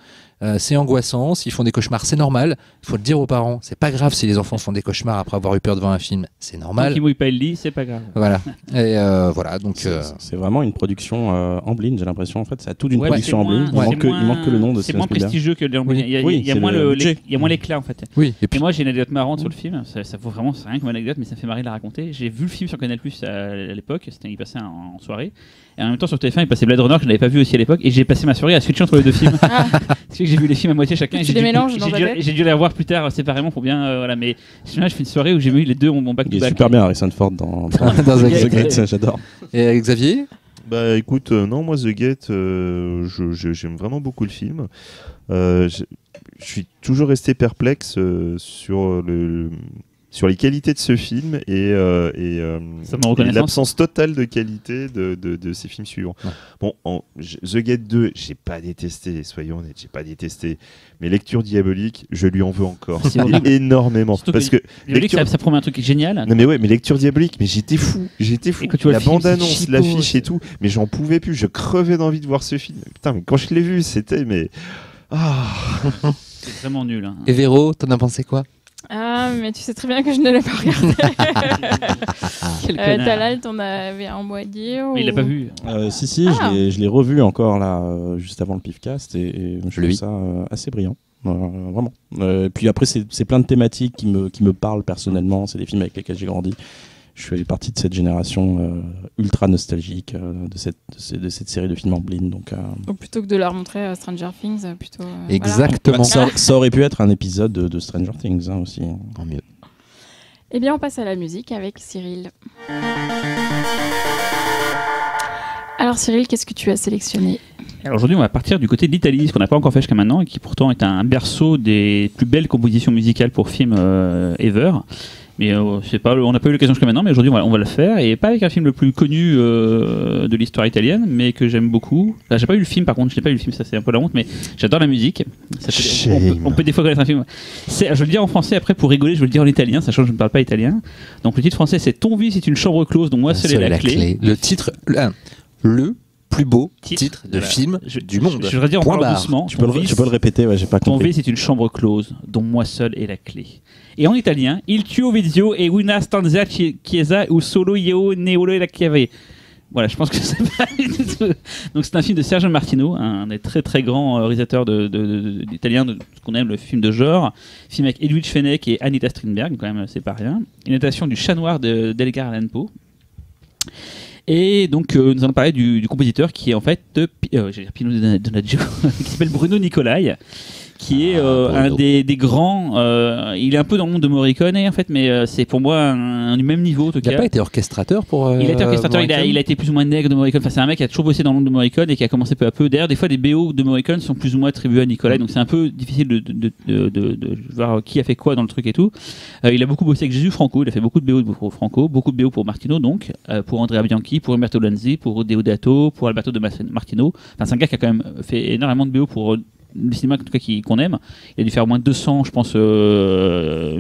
C'est angoissant, s'ils font des cauchemars, c'est normal. Il faut le dire aux parents, c'est pas grave si les enfants font des cauchemars après avoir eu peur devant un film, c'est normal. Tant qu'ils mouillent pas le lit, c'est pas grave. Voilà. Et voilà, donc c'est vraiment une production Amblin, j'ai l'impression. En fait, ça a tout d'une Ouais, production c'est moins- Amblin. Il c'est manque que le nom de C'est Steven moins Spielberg. prestigieux que les Amblin. Il y a c'est moins le budget. il y a moins l'éclat en fait. oui. Et Et puis moi j'ai une anecdote marrante sur le film, ça vaut vraiment, c'est rien comme anecdote, mais ça me fait marrer de la raconter. J'ai vu le film sur Canal Plus à l'époque, il passait en soirée, et en même temps sur TF1 il passait Blade Runner que je n'avais pas vu aussi à l'époque, et j'ai passé ma soirée à switcher entre les deux films. C'est que j'ai vu les films à moitié chacun, et Tu les mélanges dans ta tête. j'ai dû les revoir plus tard séparément pour bien, voilà, mais je fais une soirée où j'ai vu les deux en back to Il est back. super bien Harrison Ford dans Dans The The Gate. Gate, ça, j'adore. Et Xavier, Bah écoute, non, moi The Gate, j'aime vraiment beaucoup le film. Je suis toujours resté perplexe sur les qualités de ce film et Ça me reconnaît. l'absence totale de qualité de ces films suivants. Ouais. Bon, The Gate 2, j'ai pas détesté, soyons honnêtes, j'ai pas détesté. Mais Lecture Diabolique, je lui en veux encore. C'est horrible. Énormément. Surtout Parce que ça promet un truc génial. non mais ouais, mais Lecture Diabolique, mais j'étais fou. Et quand tu vois La le film, bande-annonce, c'est cheapo, l'affiche et tout, mais j'en pouvais plus, je crevais d'envie de voir ce film. Putain, mais quand je l'ai vu, c'était C'est vraiment nul. Hein. et Véro, t'en as pensé quoi? Ah, mais tu sais très bien que je ne l'ai pas regardé. Quel connard. Talal, t'en avais un mot à dire Mais il l'a pas vu. Si, Ah. je l'ai revu encore là, juste avant le Pifcast, et je trouve Lui. ça assez brillant. Vraiment. Puis après, c'est plein de thématiques qui me parlent personnellement. C'est des films avec lesquels j'ai grandi. Je fais partie de cette génération ultra nostalgique de cette série de films Amblin. Donc, Ou plutôt que de leur montrer Stranger Things, plutôt. Exactement. ça aurait pu être un épisode de Stranger Things hein, aussi. En mieux. Eh bien, on passe à la musique avec Cyril. Alors Cyril, qu'est-ce que tu as sélectionné? Alors aujourd'hui, on va partir du côté de l'Italie, ce qu'on n'a pas encore fait jusqu'à maintenant, et qui pourtant est un berceau des plus belles compositions musicales pour films ever. Mais on n'a pas eu l'occasion jusqu'à maintenant, mais aujourd'hui on va le faire, et pas avec un film le plus connu de l'histoire italienne, mais que j'aime beaucoup. Là, j'ai pas eu le film, par contre, je n'ai pas eu le film, ça c'est un peu la honte, mais j'adore la musique. On peut des fois connaître un film. Je vais le dire en français, après pour rigoler, je vais le dire en italien, sachant que je ne parle pas italien. Donc le titre français c'est Ton vie c'est une chambre close dont moi seul est la clé. Le titre, le plus beau titre de film du monde. Je voudrais dire en Point parlant barre. doucement. Tu peux le répéter, ouais, j'ai pas Ton compris. vie, c'est une chambre close, dont moi seul est la clé. Et en italien, Il tuo vizio e una stanza chiesa u solo io ne volevo la chiave. Voilà, je pense que c'est pas du tout. Donc c'est un film de Sergio Martino, un des très très grands réalisateurs d'italien, de ce qu'on aime, le film de genre. Film avec Edwige Fenech et Anita Strindberg, quand même, c'est pas rien. Une adaptation du Chat Noir d'Edgar Allan Poe. Et donc nous allons parler du compositeur qui est en fait Pino Donaggio, qui s'appelle Bruno Nicolai, qui est un des grands. Il est un peu dans le monde de Morricone en fait, mais c'est pour moi un du même niveau en tout Il n'a cas. pas été orchestrateur pour. Il a été orchestrateur, il a été plus ou moins nègre de Morricone. Enfin, c'est un mec qui a toujours bossé dans le monde de Morricone et qui a commencé peu à peu. D'ailleurs, des fois, des BO de Morricone sont plus ou moins attribués à Nicolai, donc c'est un peu difficile de voir qui a fait quoi dans le truc et tout. Il a beaucoup bossé avec Jésus Franco, il a fait beaucoup de BO pour Franco, beaucoup de BO pour Martino, donc pour Andrea Bianchi, pour Umberto Lanzi, pour Deodato, pour Alberto de Martino. Enfin, c'est un gars qui a quand même fait énormément de BO pour le cinéma en tout cas qu'on aime. Il a dû faire au moins 200 je pense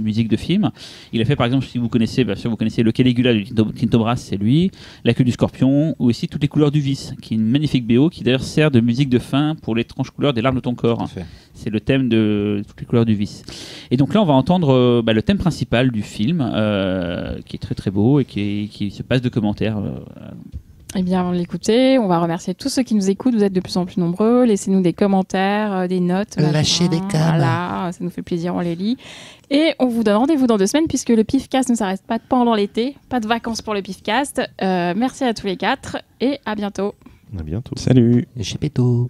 musiques de films. Il a fait par exemple, si vous connaissez, bien sûr vous connaissez le Caligula de Tinto Brass, c'est lui, La queue du scorpion, ou aussi Toutes les couleurs du vice, qui est une magnifique BO qui d'ailleurs sert de musique de fin pour l'étrange couleur des larmes de ton corps. C'est le thème de Toutes les couleurs du vice. Et donc là on va entendre le thème principal du film qui est très très beau et qui se passe de commentaires. Eh bien, avant de l'écouter, on va remercier tous ceux qui nous écoutent. Vous êtes de plus en plus nombreux. Laissez-nous des commentaires, des notes. Lâchez des câbles. Voilà, ça nous fait plaisir, on les lit. Et on vous donne rendez-vous dans 2 semaines puisque le Pifcast ne s'arrête pas pendant l'été. Pas de vacances pour le Pifcast. Merci à tous les 4 et à bientôt. À bientôt. Salut. Chez Péto.